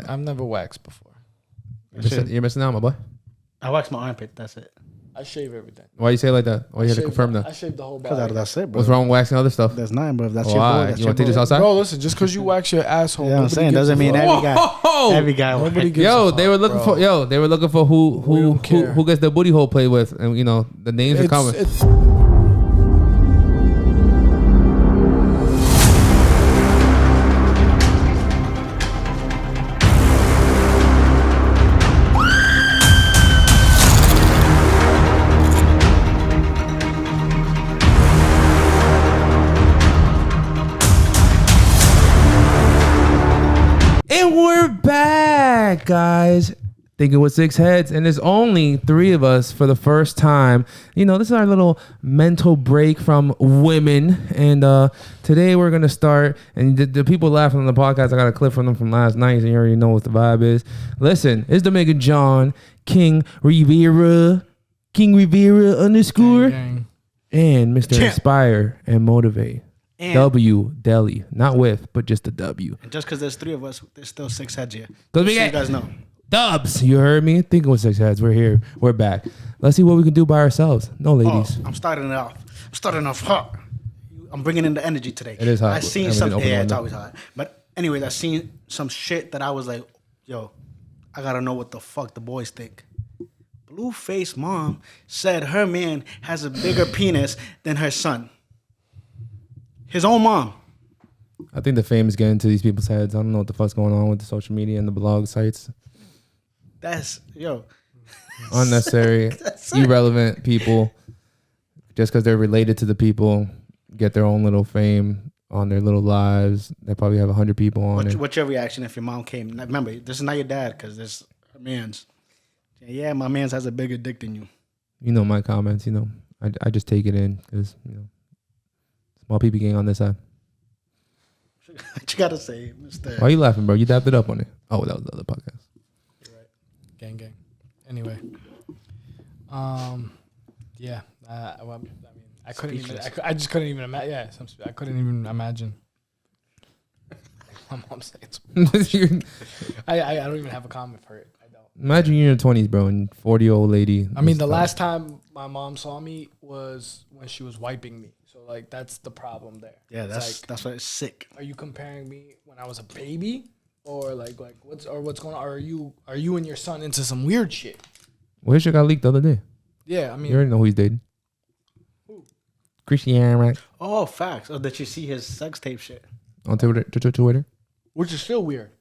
I've never waxed before. You're missing out, my boy. I wax my armpit. That's it. I shave everything. Why you say it like that? Why you had to confirm that? I shave the whole body. Because that's it, bro. What's wrong with waxing other stuff? There's nothing, bro. That's Why? your boy. That's You want to take this outside? Bro, listen, just because you wax your asshole, Yeah, I'm saying doesn't mean every guy. Nobody gives Yo, a fuck, they were looking bro. for they were looking for who gets their booty hole played with, and you know the names are coming. And we're back, guys. Thinking with six heads, and there's only three of us for the first time. You know, this is our little mental break from women, and today we're gonna start. And the people laughing on the podcast, I got a clip from them from last night, and you already know what the vibe is. Listen, it's Jamaica John King Rivera _ Gang. and Mr. Inspire and Motivate. And W Deli, not with, but just the W. And just because there's three of us, there's still six heads here. Because we So you got guys know. Dubs. You heard me? Thinking with six heads. We're here. We're back. Let's see what we can do by ourselves. No, ladies. I'm starting off hot. I'm bringing in the energy today. It is hot. I seen Haven't some. been open Yeah, all it's night. always hot. But anyways, I seen some shit that I was like, yo, I gotta know what the fuck the boys think. Blueface mom said her man has a bigger penis than her son. His own mom. I think the fame is getting to these people's heads. I don't know what the fuck's going on with the social media and the blog sites. That's yo. Unnecessary, irrelevant people. Just because they're related to the people, get their own little fame on their little lives. They probably have 100 people on it. What's your reaction if your mom came? Now, remember, this is not your dad because this her man's. Yeah, my man's has a bigger dick than you. You know my comments. You know, I just take it in because you know, small people getting on this side. What you gotta say, Mr. Why are you laughing, bro? You dapped it up on it. Oh, that was the other podcast. You're right. Gang. Anyway. Yeah. Well, I mean, I couldn't even. I just couldn't even imagine. Yeah, I couldn't even imagine. My mom saying I don't even have a comment for it. I don't. Imagine you're in your 20s, bro, and 40-year-old lady. I mean, the last time my mom saw me was when she was wiping me. So like that's the problem there. Yeah, It's that's why it's sick. Are you comparing me when I was a baby, or like what's going on? Are you and your son into some weird shit? Well, his shit got leaked the other day. Yeah, I You mean, already know who he's dating. Who? Christian, right? Oh, facts. Oh, did you see his sex tape shit? On Twitter. which is still weird.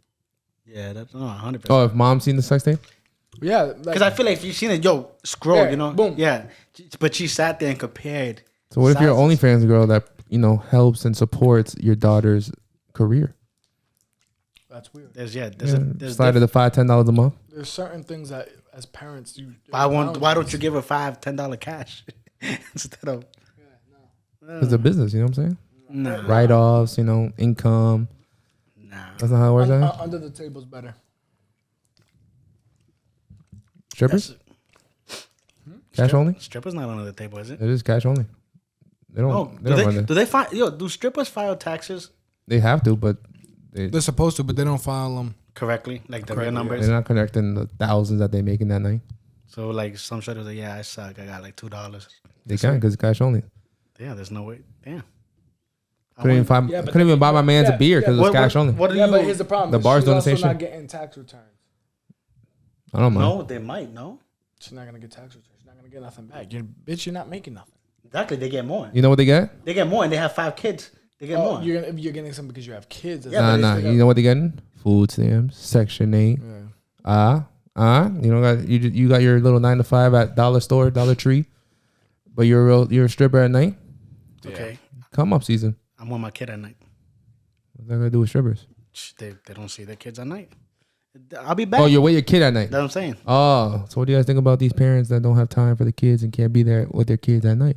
Yeah, that's 100%. Oh, if mom's seen the sex tape? Yeah, Because I feel like if you've seen it, yo, scroll, Yeah, you know? boom. Yeah. But she sat there and compared. So what if you're an sizes. OnlyFans girl that, you know, helps and supports your daughter's career? that's weird. There's Slide to the $5-10 a month. There's certain things that as parents you. why don't you give her $5-10 cash instead of It's a business, you know what I'm saying? nah. Write-offs, you know, income. Nah. That's not how it works, eh? Under the table's better. Strippers? Cash only? Strippers not under the table, is it? It is cash only. They don't. Oh, they don't run it. do they file? Yo, do strippers file taxes They have to, but They're supposed to, but they don't file them. correctly, like the real Correctly, numbers? they're not connecting the thousands that they make in that night. So like some strippers, like, yeah, I suck. I got like $2. They can because it's cash only. Yeah, there's no way. Damn. Couldn't even buy my man's a beer because it's cash only. What do Yeah, you? but here's the problem. The is bars she's doing the also same shit. not getting tax returns. I don't mind. No, they might. No, She's not gonna get tax returns. She's not gonna get nothing back. You're not making nothing. exactly. They get more. You know what they get? They get more, and they have 5 kids. They get more. You're getting some because you have kids. Yeah, Nah, but nah. You know what they getting? Food stamps, Section 8. Yeah. You know, you got your little 9 to 5 at Dollar Store, Dollar Tree, but you're a stripper at night. Okay, Come up season. I'm with my kid at night. What's that got to do with strippers? They don't see their kids at night. I'll be back. Oh, you're with your kid at night. That's what I'm saying. Oh, so what do you guys think about these parents that don't have time for the kids and can't be there with their kids at night?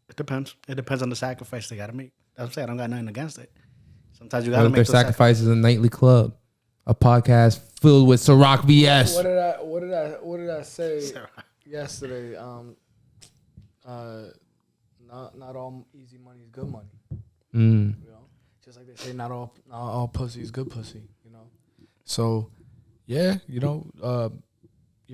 It depends. It depends on the sacrifice they got to make. That's what I'm saying. I don't got nothing against it. Sometimes you got What to if make their those sacrifices. sacrifice is a nightly club, a podcast filled with Ciroc VS? What did I say yesterday? Not all easy money is good money. Mm. You know, just like they say, not all pussy is good pussy. You know, So, yeah, you're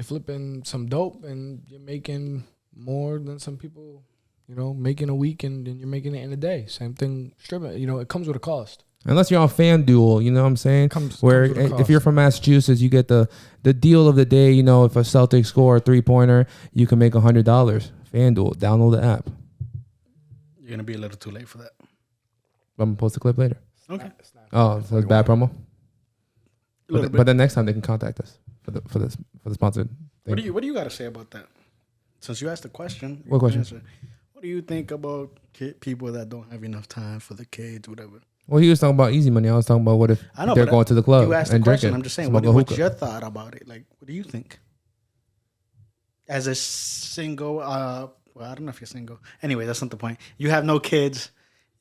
flipping some dope and you're making more than some people, making a week and you're making it in a day. Same thing stripping. It comes with a cost. Unless you're on FanDuel, you know what I'm saying? Where comes if you're from Massachusetts, you get the deal of the day. If a Celtics score a 3-pointer, you can make $100. FanDuel, download the app. You're going to be a little too late for that. I'm going to post a clip later. Okay. Oh, so it's bad promo? But then next time they can contact us for the sponsored thing. What do you got to say about that? Since you asked the question. What question? What do you think about people that don't have enough time for the kids, whatever? Well, he was talking about easy money. I was talking about what if they're going to the club you asked and the question. drinking. I'm just saying, what's your thought about it? Like, what do you think? As a single, well, I don't know if you're single. Anyway, that's not the point. You have no kids.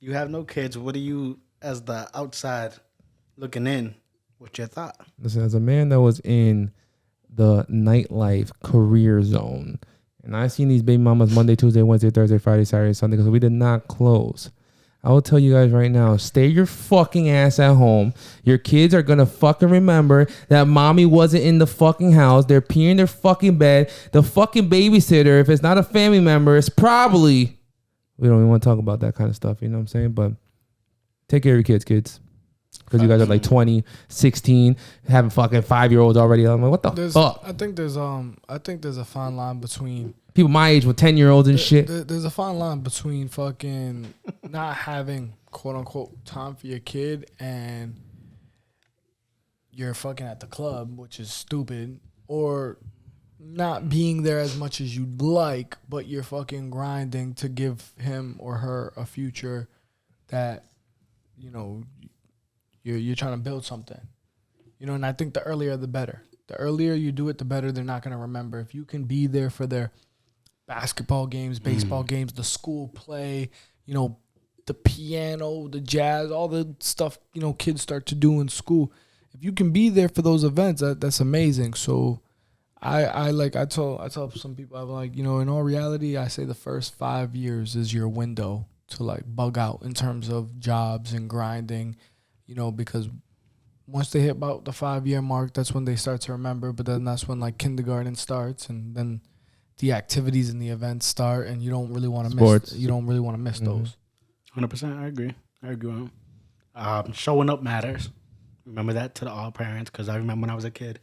What do you, as the outside looking in, what's your thought? Listen, as a man that was in the nightlife career zone, and I seen these baby mamas Monday, Tuesday, Wednesday, Thursday, Friday, Saturday, Sunday, because we did not close. I will tell you guys right now, stay your fucking ass at home. Your kids are going to fucking remember that mommy wasn't in the fucking house. They're peeing their fucking bed. The fucking babysitter, if it's not a family member, it's probably, we don't even want to talk about that kind of stuff, you know what I'm saying? But take care of your kids. Because you guys are like 20, 16, having fucking 5-year-olds already. I'm like, what the fuck? I think there's a fine line between people my age with 10-year-olds and shit. There's a fine line between fucking not having quote unquote time for your kid and you're fucking at the club, which is stupid, or not being there as much as you'd like, but you're fucking grinding to give him or her a future that, you're trying to build something. And I think the earlier the better. The earlier you do it, the better they're not going to remember. If you can be there for their basketball games, baseball games, the school play, the piano, the jazz, all the stuff, kids start to do in school. If you can be there for those events, that's amazing. So I tell some people, I'm like, in all reality, I say the first 5 years is your window to like bug out in terms of jobs and grinding, because once they hit about the 5-year mark, that's when they start to remember. But then that's when like kindergarten starts, and then the activities and the events start, and you don't really want to miss. You don't really want to miss those. 100%. I agree with him. Showing up matters. Remember that to all parents, because I remember when I was a kid,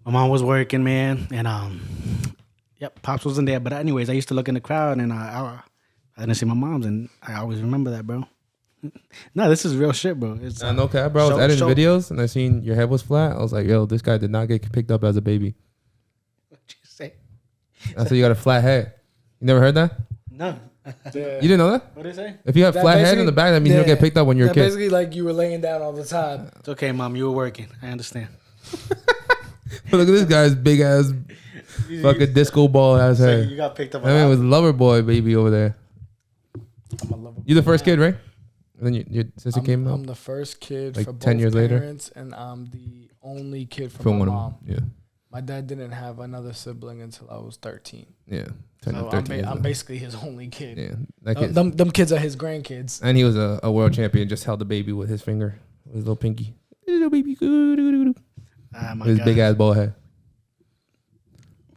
my mom was working, man, and pops wasn't there. But anyways, I used to look in the crowd, and I didn't see my mom's, and I always remember that, bro. No, this is real shit, bro. It's no cap, bro. I was editing videos and I seen your head was flat. I was like, yo, this guy did not get picked up as a baby. What'd you say? I said you got a flat head. You never heard that? No. You didn't know that? What'd he say? If you have flat head in the back, that means you don't get picked up when you're a kid. Basically, like you were laying down all the time. It's okay, Mom. You were working. I understand. But look at this guy's big ass fucking disco ball ass head. You got picked up. I mean, it was lover boy baby over there. You the first kid, right? And then your sister came out? I'm the first kid like for 10 both years parents, and I'm the only kid for my mom. Yeah. My dad didn't have another sibling until I was 13. Yeah. So I'm basically his only kid. Yeah. That kid. Them kids are his grandkids. And he was a world champion, just held the baby with his finger, with his little pinky. Little baby. With his big ass bald head.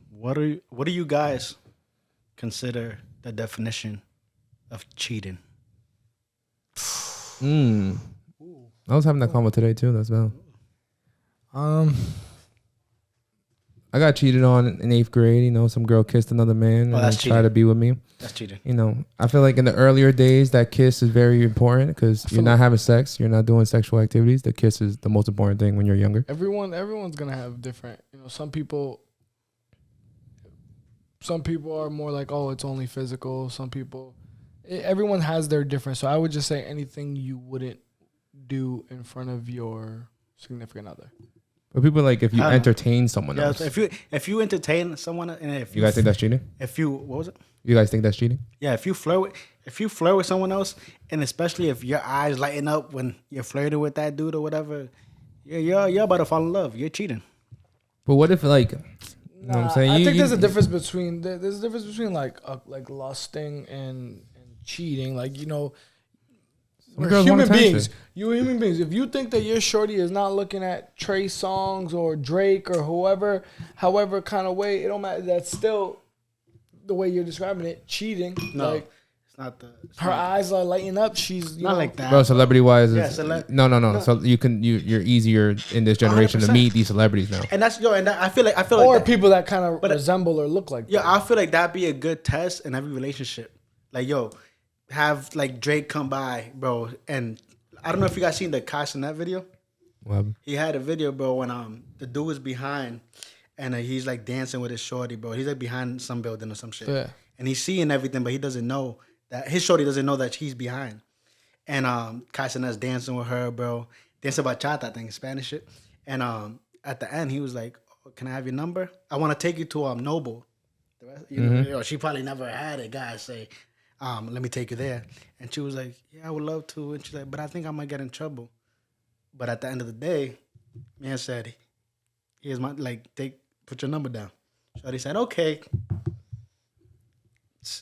What do you guys consider the definition of cheating? I was having that comment today too. That's about. I got cheated on in 8th grade. Some girl kissed another man and tried to be with me. That's cheating. I feel like in the earlier days, that kiss is very important because you're not having sex, you're not doing sexual activities. The kiss is the most important thing when you're younger. Everyone's gonna have different. Some people are more like, oh, it's only physical. Some people, everyone has their different. So I would just say anything you wouldn't do in front of your significant other. But people like if you entertain someone else. If you entertain someone, and if you guys think that's cheating? What was it? You guys think that's cheating? Yeah, if you flirt with someone else, and especially if your eyes lighten up when you're flirting with that dude or whatever, you're about to fall in love. You're cheating. But what if like? You know what I'm saying? I think there's a difference between like lusting and cheating. Like We're human beings. You're human beings. If you think that your shorty is not looking at Trey Songz or Drake or however kind of way, it don't matter. That's still the way you're describing it, cheating. No, like, it's not the. Her eyes are lighting up. She's not like that. Bro, celebrity wise, no. So you're easier in this generation 100%. To meet these celebrities now. And that's I feel like or that, people that kind of resemble or look like. Yeah, I feel like that'd be a good test in every relationship. Like, have like Drake come by, bro, and I don't know if you guys seen the Castanet video. What? He had a video, bro, when the dude was behind, and he's like dancing with his shorty, bro. He's like behind some building or some shit, and he's seeing everything, but he doesn't know that his shorty doesn't know that he's behind. And Castanet's dancing with her, bro, dancing bachata, I think, Spanish shit. And at the end, he was like, oh, "Can I have your number? I want to take you to Noble." The rest, know, she probably never had a guy say, let me take you there. And she was like, yeah, I would love to. And she's like, but I think I might get in trouble. But at the end of the day, man said, here's my, put your number down. So he said, okay.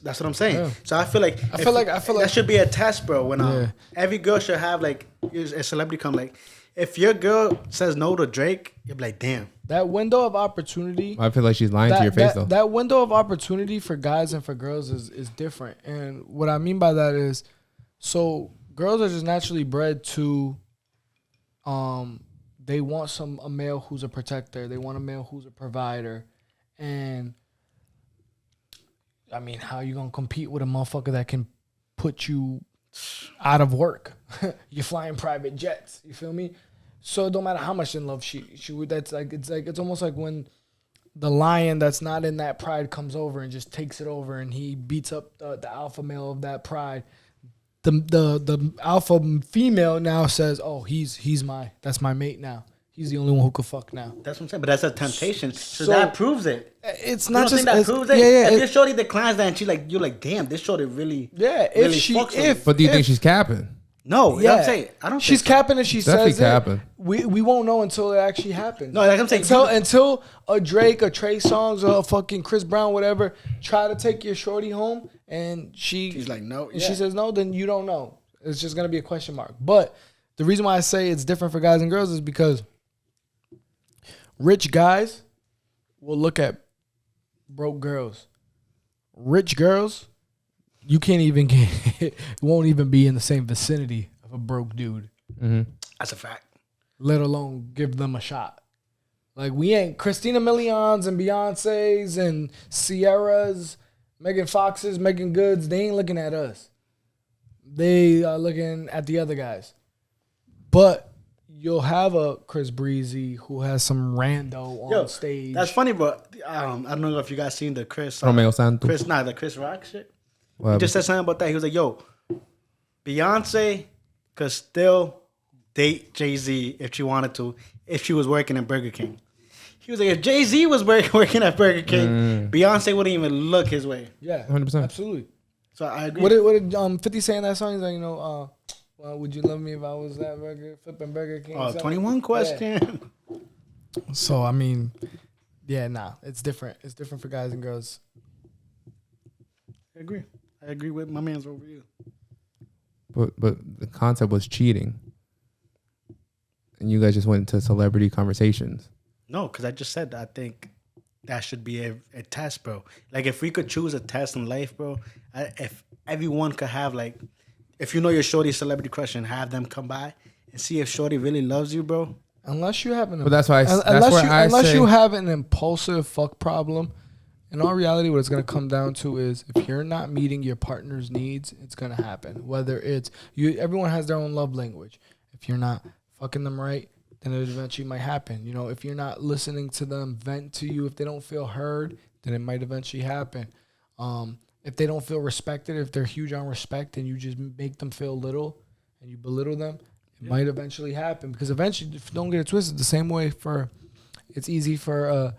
That's what I'm saying. Yeah. So I feel like that should be a test, bro. When every girl should have like a celebrity come. Like, if your girl says no to Drake, you'll be like, damn. That window of opportunity. I feel like she's lying to your face, though. That window of opportunity for guys and for girls is different. And what I mean by that is, so girls are just naturally bred to, they want a male who's a protector. They want a male who's a provider. And, I mean, how you going to compete with a motherfucker that can put you out of work? You're flying private jets. You feel me? So it don't matter how much in love she would. It's almost like when the lion that's not in that pride comes over and just takes it over and he beats up the alpha male of that pride. The alpha female now says, oh, that's my mate now. He's the only one who could fuck now. That's what I'm saying. But that's a temptation. So that proves it. It's not just that proves it. Yeah. If your shorty declines that and you're like, damn, this shorty really. Yeah. But do you think she's capping? No, yeah. I'm saying I don't. She's capping if she says capping. We won't know until it actually happens. No, like I'm saying until a Drake, a Trey Songz, or a fucking Chris Brown, whatever, try to take your shorty home and she's like no, and she says no, then you don't know. It's just gonna be a question mark. But the reason why I say it's different for guys and girls is because rich guys will look at broke girls. Rich girls. You can't even won't even be in the same vicinity of a broke dude. Mm-hmm. That's a fact. Let alone give them a shot. Like, we ain't Christina Milians and Beyonce's and Sierra's, Megan Fox's, Megan Good's. They ain't looking at us. They are looking at the other guys. But you'll have a Chris Breezy who has some rando on stage. That's funny, but I don't know if you guys seen the Chris. Romeo Santos. The Chris Rock shit. He just said something about that. He was like, yo, Beyonce could still date Jay-Z if she wanted to, if she was working at Burger King. He was like, if Jay-Z was working at Burger King, Beyonce wouldn't even look his way. Yeah, 100%. Absolutely. So I agree. What did 50 say in that song? He's like, well, would you love me if I was that flipping Burger King? 21 question. Yeah. So, I mean, it's different. It's different for guys and girls. I agree with my man's over you. But the concept was cheating. And you guys just went into celebrity conversations. No, because I just said that I think that should be a test, bro. Like, if we could choose a test in life, bro, if everyone could have, like, if you know your shorty celebrity crush and have them come by and see if shorty really loves you, bro. Unless you have you have an impulsive fuck problem. In all reality, what it's going to come down to is if you're not meeting your partner's needs, it's going to happen. Whether it's everyone has their own love language. If you're not fucking them right, then it eventually might happen. You know, if you're not listening to them vent to you, if they don't feel heard, then it might eventually happen. If they don't feel respected, if they're huge on respect and you just make them feel little and you belittle them, it might eventually happen. Because eventually, don't get it twisted, the same way it's easy for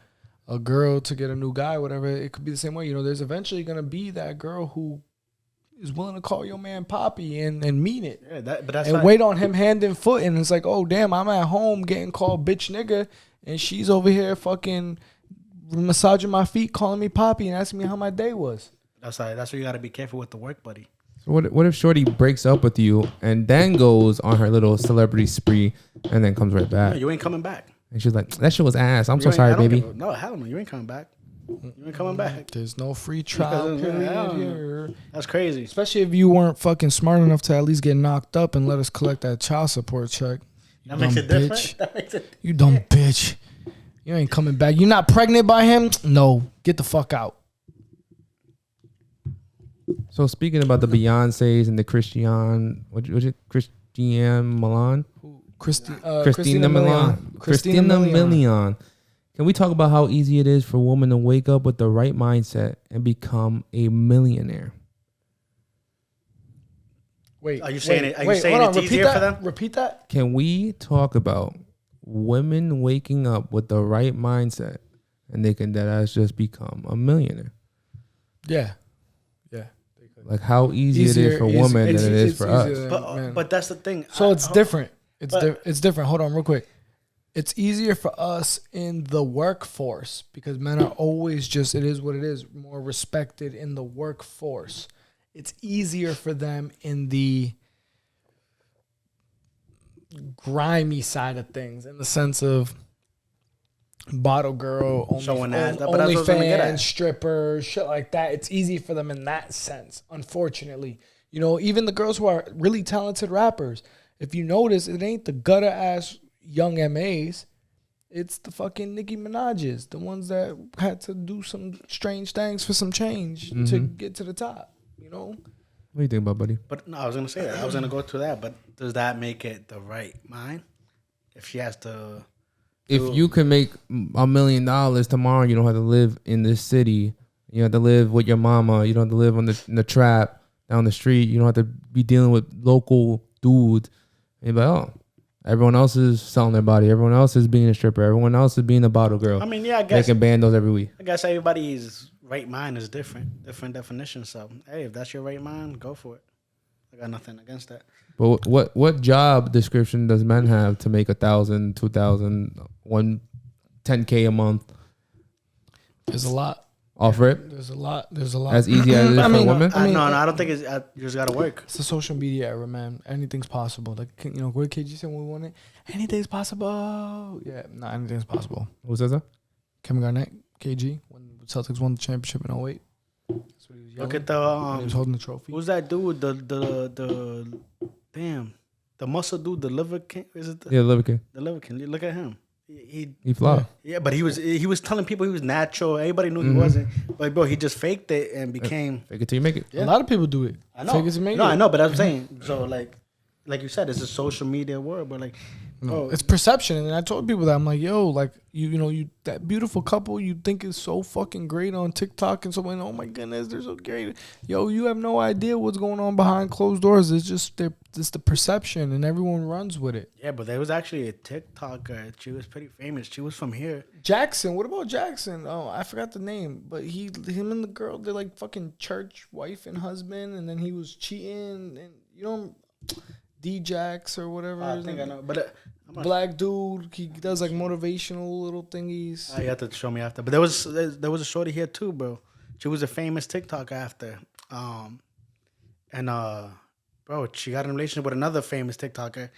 a girl to get a new guy, whatever, it could be the same way. You know, there's eventually going to be that girl who is willing to call your man Poppy and mean it. Yeah, but that's and wait on him hand and foot. And it's like, oh, damn, I'm at home getting called bitch nigga. And she's over here fucking massaging my feet, calling me Poppy and asking me how my day was. That's why you got to be careful with the work buddy. So what if Shorty breaks up with you and then goes on her little celebrity spree and then comes right back? No, you ain't coming back. And she's like, that shit was ass. I'm so sorry, baby. No, hell no. You ain't coming back. You ain't coming back. There's no free trial period here. That's crazy. Especially if you weren't fucking smart enough to at least get knocked up and let us collect that child support check. That makes it different. That makes it. You dumb bitch. You ain't coming back. You not pregnant by him? No. Get the fuck out. So speaking about the Beyoncés and the Christiane Milan? Christina Milian. Can we talk about how easy it is for a woman to wake up with the right mindset and become a millionaire? Wait, are you saying it's easier for them? Repeat that. Can we talk about women waking up with the right mindset and they can just become a millionaire? Yeah. Like how easy it is for women than it is for us. But that's the thing. So it's different. It's different. Hold on real quick. It's easier for us in the workforce because men are always just, it is what it is, more respected in the workforce. It's easier for them in the grimy side of things, in the sense of bottle girl, OnlyFans, stripper, shit like that. It's easy for them in that sense, unfortunately. You know, even the girls who are really talented rappers, if you notice, it ain't the gutter ass young MAs. It's the fucking Nicki Minaj's, the ones that had to do some strange things for some change to get to the top. You know? What do you think about, buddy? But no, I was gonna say that. I was gonna go to that. But does that make it the right mind? If she has to, if you can make $1 million tomorrow, you don't have to live in this city. You have to live with your mama. You don't have to live in the trap down the street. You don't have to be dealing with local dudes. And you're like, oh, everyone else is selling their body. Everyone else is being a stripper. Everyone else is being a bottle girl. I mean, yeah, I guess making bandos every week. I guess everybody's right mind is different definitions. So, hey, if that's your right mind, go for it. I got nothing against that. But what job description does men have to make 1,000, 2,000, 10K a month? There's a lot. Offer it. There's a lot. As easy as it is for a woman. No, I don't think it's. You just gotta work. It's the social media era, man. Anything's possible. Like, you know, what KG said when we won it. Anything's possible. Yeah, no, anything's possible. Who says that? Kevin Garnett, KG, when the Celtics won the championship in 2008. That's what he was yelling. Look at the. He was holding the trophy. Who's that dude? The muscle dude, the liver king. Is it? Yeah, liver king. The liver king. Look at him. He flopped. Yeah, but he was telling people he was natural. Everybody knew he wasn't. But bro, he just faked it and became. Fake it till you make it. Yeah. A lot of people do it. I know. Fake it till you make it. I know, but I'm saying so like you said, it's a social media world. But like, no, it's perception. And I told people that I'm like, yo, like you that beautiful couple you think is so fucking great on TikTok and someone, oh my goodness, they're so great. Yo, you have no idea what's going on behind closed doors. It's just the perception, and everyone runs with it. Yeah, but there was actually a TikToker. She was pretty famous. She was from here. Jackson. What about Jackson? Oh, I forgot the name. But him and the girl, they're like fucking church wife and husband, and then he was cheating, and you know, D-Jax or whatever. I think I know, but. Black dude, he does like motivational little thingies. You have to show me after. But there was a shorty here too, bro. She was a famous TikTok after. Bro, she got in a relationship with another famous TikToker.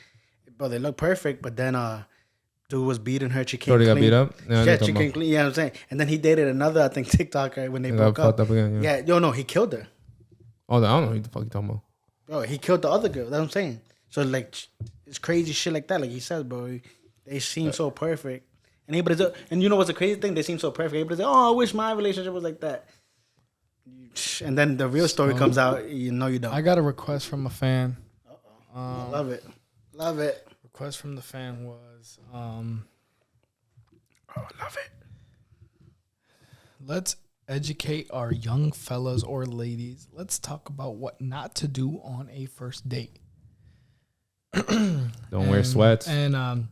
Bro, they look perfect, but then dude was beating her. She came clean. Got beat up? Yeah, she came clean. You know what I'm saying? And then he dated another, I think, TikToker when they broke up. Again, yeah, no, he killed her. Oh, I don't know what the fuck you talking about. Bro, he killed the other girl. That's what I'm saying. So, like, it's crazy shit like that. Like he says, bro, they seem so perfect. And you know what's the crazy thing? They seem so perfect. Everybody's like, oh, I wish my relationship was like that. And then the real story comes out. You know you don't. I got a request from a fan. Love it. Love it. Request from the fan was, love it. Let's educate our young fellas or ladies. Let's talk about what not to do on a first date. Don't wear sweats. And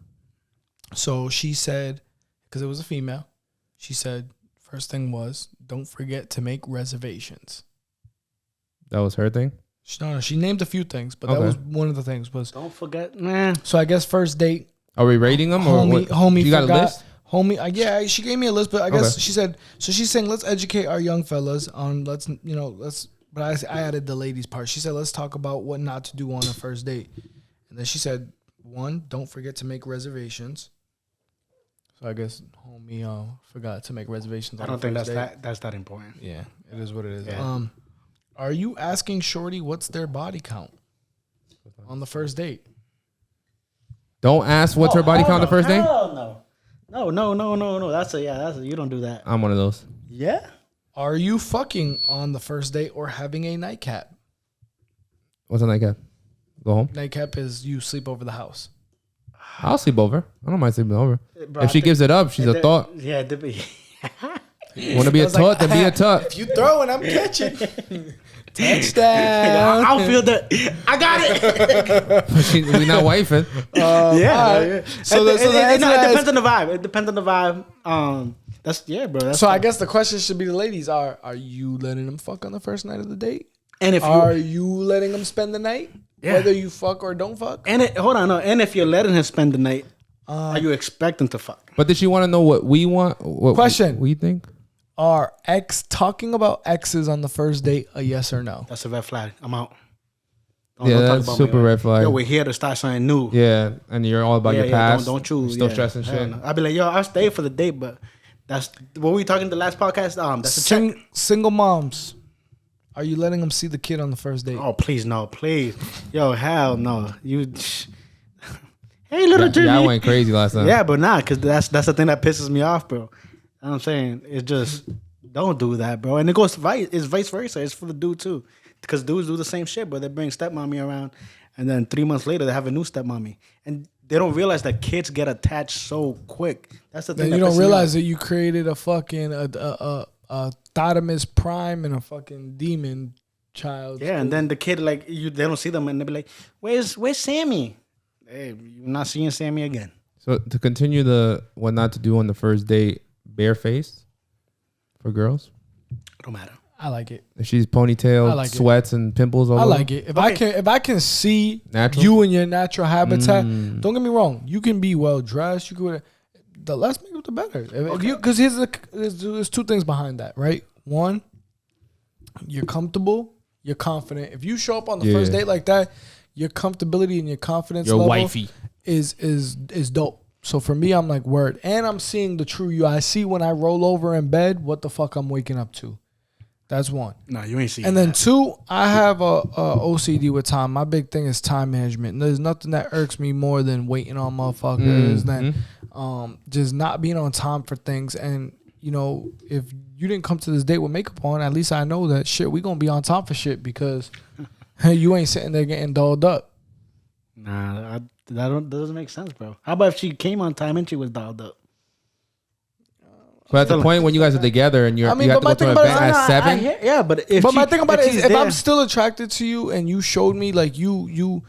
so she said, because it was a female, she said, first thing was, don't forget to make reservations. That was her thing? No, she named a few things, but that was one of the things. Was don't forget, man. So I guess first date. Are we rating them? Homie, you got a list? Homie, yeah, she gave me a list, but I guess she said, so she's saying, let's educate our young fellas on, let's But I added the ladies part. She said, let's talk about what not to do on a first date. And then she said, 1, don't forget to make reservations. So I guess homie forgot to make reservations. I don't think that's that important. Yeah, it is what it is. Yeah. Are you asking shorty what's their body count on the first date? Don't ask what's her body count on the first date. No. That's a you don't do that. I'm one of those. Yeah. Are you fucking on the first date or having a nightcap? What's a nightcap? Go home. Nightcap is you sleep over the house. I'll sleep over. I don't mind sleeping over. Bro, if she gives it up, she's a thought. Yeah. Want to be a tut, then be a tut. If you throw it, I'm catching. Touchdown. I'll feel that. I got it. We're not wifing. Yeah. So it depends on the vibe. It depends on the vibe. So I guess the question should be the ladies: Are you letting them fuck on the first night of the date? And if are you letting them spend the night, whether you fuck or don't fuck? And and if you're letting him spend the night, are you expecting to fuck? But does she want to know what we want? Question: we think? Are talking about exes on the first date a yes or no? That's a red flag. I'm out. That's super red flag. Yo, we're here to start something new. Yeah, and you're all about your past. Don't choose. You're still stressing shit. I'll be like, yo, I'll stay for the date, but that's what we talking the last podcast. That's a check. Single moms. Are you letting them see the kid on the first date? Oh, please, no, please. Yo, hell no. You. Hey, little Jimmy. Yeah, I went crazy last time. Yeah, but nah, because that's the thing that pisses me off, bro. You know what I'm saying? It's just, don't do that, bro. And it's vice versa. It's for the dude, too. Because dudes do the same shit, bro. They bring stepmommy around, and then 3 months later, they have a new stepmommy. And they don't realize that kids get attached so quick. That's the thing. Then you don't realize that you created a fucking a Thotimus Prime and a fucking demon child. Yeah, and then the kid, like, they don't see them, and they be like, where's Sammy? Hey, you're not seeing Sammy again. So to continue the what not to do on the first date, barefaced for girls? It don't matter. I like it. If she's ponytailed, sweats and pimples all over. I like it. If I can see you in your natural habitat, don't get me wrong. You can be well dressed. You could. The less makeup, the better. Because there's 2 things behind that, right? 1, you're comfortable, you're confident. If you show up on the first date like that, your comfortability and your confidence level wifey is dope. So for me, I'm like, word. And I'm seeing the true you. I see when I roll over in bed what the fuck I'm waking up to. That's 1. No, you ain't seeing And then 2, I have a OCD with time. My big thing is time management. There's nothing that irks me more than waiting on motherfuckers, than just not being on time for things. And, you know, if you didn't come to this date with makeup on, at least I know that shit, we going to be on time for shit because you ain't sitting there getting dolled up. Nah, that doesn't make sense, bro. How about if she came on time and she was dolled up? But at the point when you guys are together and you have to go to an event at 7. But my thing about it is, if I'm still attracted to you and you showed me like you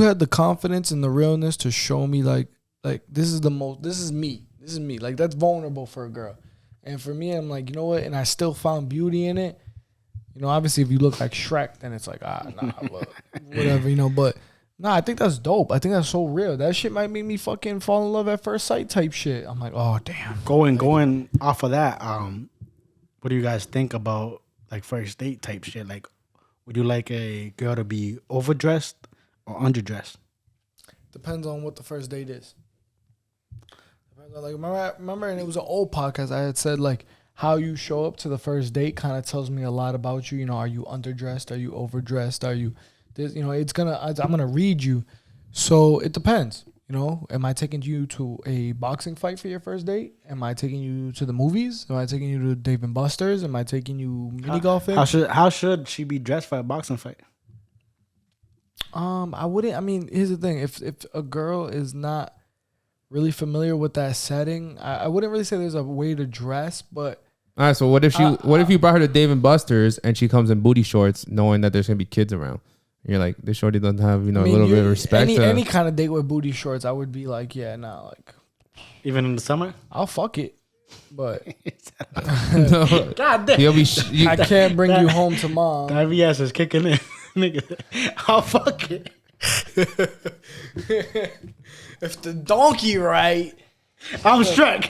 had the confidence and the realness to show me like this is me. Like that's vulnerable for a girl. And for me, I'm like, you know what? And I still found beauty in it. You know, obviously if you look like Shrek, then it's like, whatever, you know, but nah, I think that's dope. I think that's so real. That shit might make me fucking fall in love at first sight type shit. I'm like, oh damn. Going off of that, what do you guys think about like first date type shit? Like, would you like a girl to be overdressed or underdressed? Depends on what the first date is. Depends on, like, remember, and it was an old podcast. I had said like how you show up to the first date kind of tells me a lot about you. You know, are you underdressed? Are you overdressed? Are you you know, I'm gonna read you. So it depends. You know, am I taking you to a boxing fight for your first date? Am I taking you to the movies? Am I taking you to Dave and Buster's? Am I taking you mini golfing? How should she be dressed for a boxing fight? I wouldn't. I mean, here's the thing: if a girl is not really familiar with that setting, I wouldn't really say there's a way to dress. But all right, so what if you brought her to Dave and Buster's and she comes in booty shorts, knowing that there's gonna be kids around? You're like, this shorty doesn't have, you know, a little bit of respect. Any kind of date with booty shorts, I would be like, yeah, nah, like. Even in the summer? I'll fuck it, but. No. God damn. I can't bring you home to mom. The IBS is kicking in. Nigga, I'll fuck it. If the donkey right. I'm struck.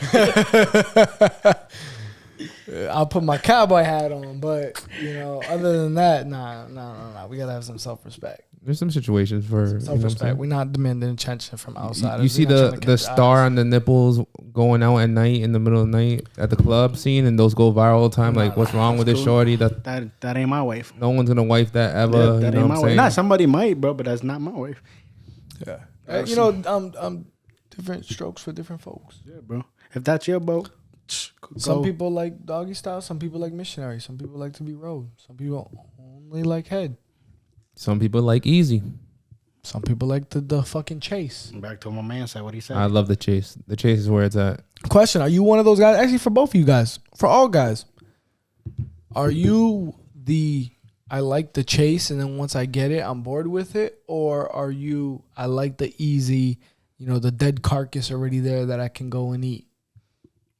I'll put my cowboy hat on, but other than that, nah. We gotta have some self-respect. There's some situations for Self-respect. We're not demanding attention from outside. You see the star on the nipples going out at night in the middle of the night at the club scene, and those go viral all the time. Like, what's wrong with this shorty? That ain't my wife. No one's gonna wife that ever. Yeah, that ain't my wife. Nah, somebody might, bro, but that's not my wife. Yeah. Different strokes for different folks. Yeah, bro. If that's your boat, some people like doggy style. Some people like missionary. Some people like to be rode. Some people only like head. Some people like easy. Some people like the fucking chase. Back to what my man said. What he said. I love the chase. The chase is where it's at. Question: are you one of those guys? Actually, for both of you guys, for all guys, are you I like the chase, and then once I get it, I'm bored with it, or are you I like the easy, the dead carcass already there that I can go and eat?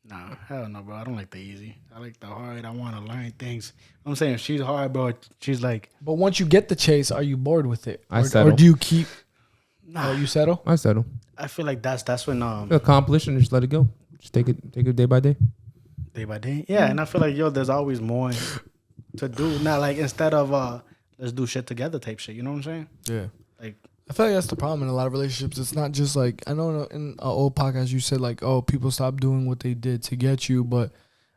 Nah, hell no, bro. I don't like the easy. I like the hard. I want to learn things. I'm saying if she's hard, bro. She's like. But once you get the chase, are you bored with it? I settle. Or do you keep? Nah, you settle. I settle. I feel like that's when accomplish and just let it go. Just take it day by day. Day by day. Yeah, and I feel like there's always more to do. Not like instead of let's do shit together type shit. You know what I'm saying? Yeah. Like. I feel like that's the problem in a lot of relationships. It's not just like, I know in an old podcast you said like, oh, people stop doing what they did to get you, but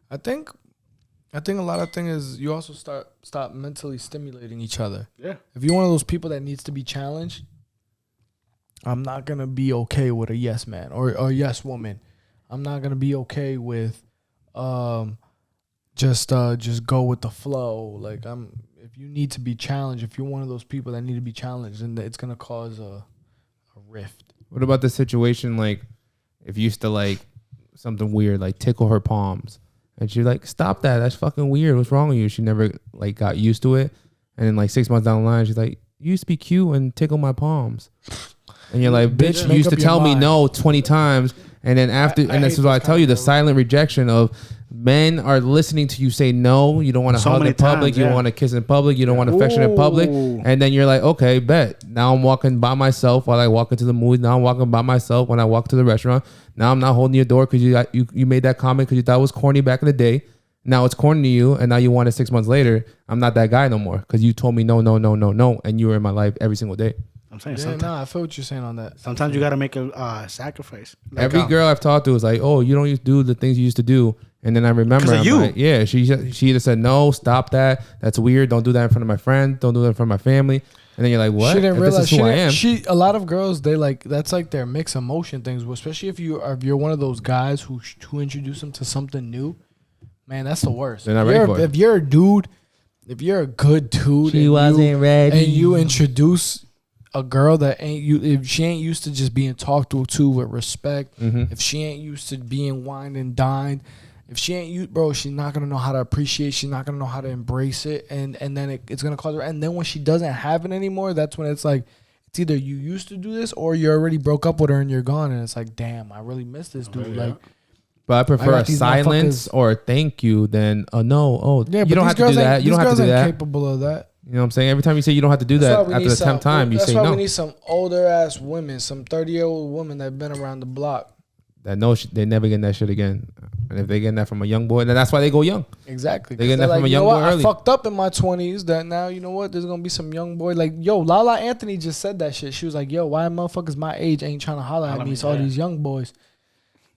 I think a lot of things is you also stop mentally stimulating each other. Yeah. If you're one of those people that needs to be challenged, I'm not gonna be okay with a yes man or a yes woman. I'm not gonna be okay with just go with the flow. Like if you need to be challenged, if you're one of those people that need to be challenged, then it's gonna cause a rift. What about the situation like if you used to like something weird, like tickle her palms, and she's like, "Stop that! That's fucking weird. What's wrong with you?" She never like got used to it, and then like 6 months down the line, she's like, "You used to be cute and tickle my palms," and you're like, "Bitch, you used to tell me no 20 times." And then after, and this is what I tell you, the silent rejection of men are listening to you say no. You don't want to hug in public. You don't want to kiss in public. You don't want affection in public. And then you're like, okay, bet. Now I'm walking by myself while I walk into the movie. Now I'm walking by myself when I walk to the restaurant. Now I'm not holding your door because you made that comment because you thought it was corny back in the day. Now it's corny to you, and now you want it 6 months later. I'm not that guy no more because you told me no, and you were in my life every single day. I'm saying I feel what you're saying on that. Sometimes you got to make a sacrifice. Like every girl I've talked to is like, oh, you don't used to do the things you used to do. And then I remember, I'm like, yeah, she either said, no, stop that. That's weird. Don't do that in front of my friend. Don't do that in front of my family. And then you're like, what? She didn't realize this is who I am. A lot of girls, they like, that's like their mixed emotion things, especially if you're one of those guys who introduce them to something new. Man, that's the worst. They're not ready for it. If you're a dude, if you're a good dude, she wasn't ready, and you introduce a girl that if she ain't used to just being talked to with respect, if she ain't used to being wined and dined, if she ain't you, bro, she's not gonna know how to appreciate. She's not gonna know how to embrace it, and then it's gonna cause her. And then when she doesn't have it anymore, that's when it's like, it's either you used to do this or you already broke up with her and you're gone, and it's like, damn, I really miss this dude. Like, but I prefer a silence or a thank you than a no. Oh, yeah, you don't have to do that. You don't have to do that. Capable of that. You know what I'm saying? Every time you say you don't have to do that, after the 10th time, you say no. That's why we need some older ass women, some 30-year-old women that have been around the block. That know they never getting that shit again. And if they getting that from a young boy, then that's why they go young. Exactly. They getting that from a young boy early. I fucked up in my 20s. That now, you know what? There's gonna be some young boy like, yo, Lala Anthony just said that shit. She was like, yo, why motherfuckers my age ain't trying to holler at me? It's all these young boys.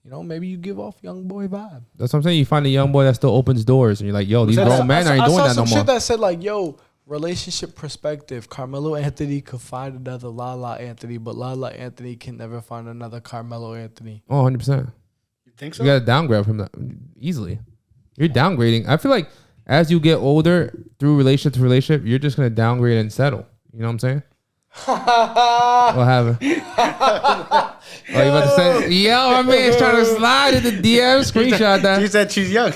You know, maybe you give off young boy vibe. That's what I'm saying. You find a young boy that still opens doors, and you're like, yo, these grown men ain't doing that no more. I saw some shit that said like, yo, relationship perspective, Carmelo Anthony could find another Lala Anthony, but Lala Anthony can never find another Carmelo Anthony. Oh, 100%. You think so? You got to downgrade from that easily. You're downgrading. I feel like as you get older, through relationship to relationship, you're just going to downgrade and settle. You know what I'm saying? What happened? Oh, you about to say, yo, my man's trying to slide in the DM, screenshot that. She said she's young.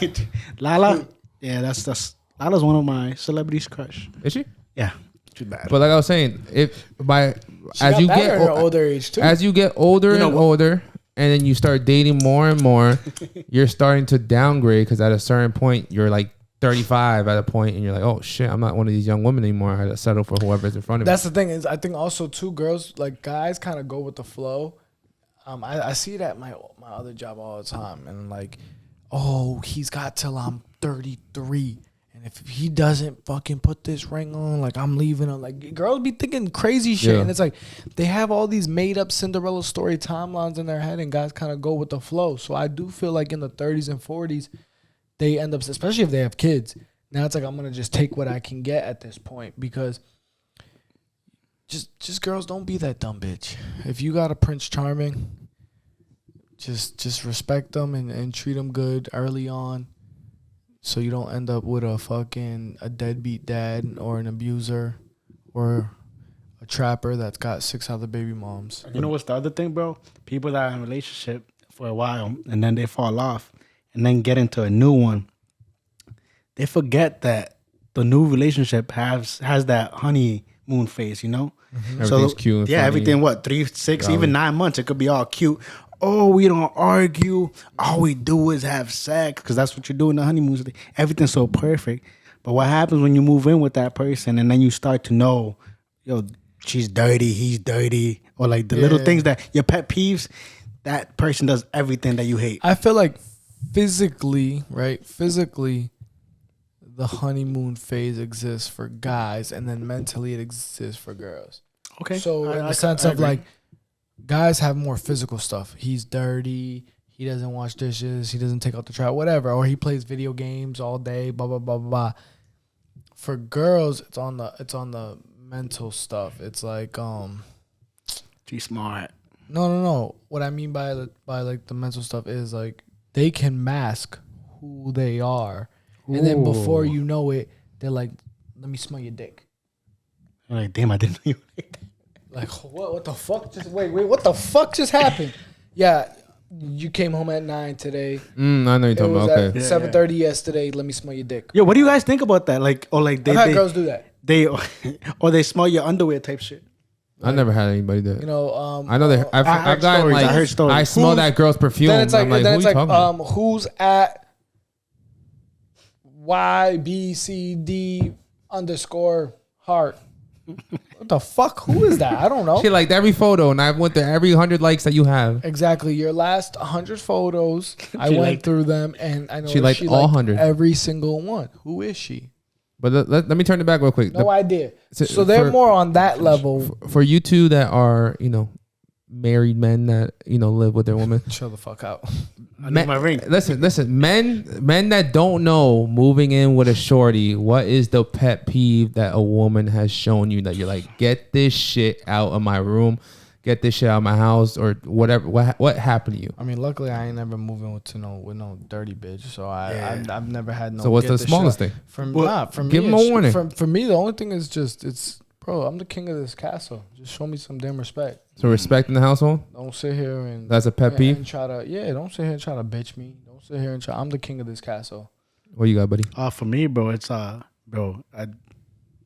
Lala? Yeah, that's Lala's one of my celebrities' crush. Is she? Yeah. Too bad. But like I was saying, as you get older age too. As you get older and older, and then you start dating more and more, you're starting to downgrade because at a certain point you're like 35 at a point, and you're like, oh shit, I'm not one of these young women anymore. I got to settle for whoever's in front of me. That's the thing is, I think also too, girls like guys kind of go with the flow. I see that at my other job all the time, and like oh, he's got till I'm 33. And if he doesn't fucking put this ring on, like, I'm leaving him. Like, girls be thinking crazy shit. Yeah. And it's like, they have all these made up Cinderella story timelines in their head, and guys kind of go with the flow. So I do feel like in the 30s and 40s, they end up, especially if they have kids. Now it's like, I'm going to just take what I can get at this point, because just girls, don't be that dumb bitch. If you got a Prince Charming, just respect them and treat them good early on, so you don't end up with a deadbeat dad or an abuser or a trapper that's got 6 other baby moms. You know what's the other thing, bro? People that are in a relationship for a while and then they fall off and then get into a new one. They forget that the new relationship has that honeymoon phase, you know? Mm-hmm. Everything's cute and funny. Everything, 3, 6, even 9 months, it could be all cute. Oh, we don't argue. All we do is have sex, because that's what you do in the honeymoon. Everything's so perfect. But what happens when you move in with that person and then you start to know, yo, she's dirty, he's dirty, or like the little things that your pet peeves, that person does everything that you hate. I feel like physically, the honeymoon phase exists for guys, and then mentally it exists for girls. Okay. So in the sense of like, guys have more physical stuff. He's dirty. He doesn't wash dishes. He doesn't take out the trash, whatever. Or he plays video games all day. Blah blah blah blah blah. For girls, it's on the mental stuff. It's like She's smart. No. What I mean by like the mental stuff is like, they can mask who they are, and then before you know it, they're like, "Let me smell your dick." I'm like, damn, I didn't know you were like that. Like, what the fuck? Wait, what the fuck just happened? Yeah, you came home at 9 today. I know you're talking about. Okay. 7:30 yesterday. Let me smell your dick. Yo, what do you guys think about that? Like, or like I've had girls do that. They smell your underwear type shit. I never had anybody do it. You know, I know that I've gotten like, I heard stories. I smell that girl's perfume. Then it's like, I'm like, who's at YBCD _ heart? What the fuck? Who is that? I don't know. She liked every photo, and I went through every 100 likes that you have. Exactly. Your last 100 photos, I went through them, and I know she liked all 100. Every single one. Who is she? But let me turn it back real quick. No idea. So they're more on that level. For you two that are, married men that, live with their woman. Chill the fuck out. I need my ring. Listen, men that don't know moving in with a shorty, what is the pet peeve that a woman has shown you that you're like, get this shit out of my room, get this shit out of my house, or whatever? What happened to you? I mean, luckily I ain't never moving with no dirty bitch, so I've never had no. So what's the smallest thing? For me, give him a warning. For me, the only thing is just bro, I'm the king of this castle. Just show me some damn respect. So respect in the household? Don't sit here and... That's a pet peeve? And don't sit here and try to bitch me. Don't sit here and try... I'm the king of this castle. What you got, buddy? For me, bro, it's,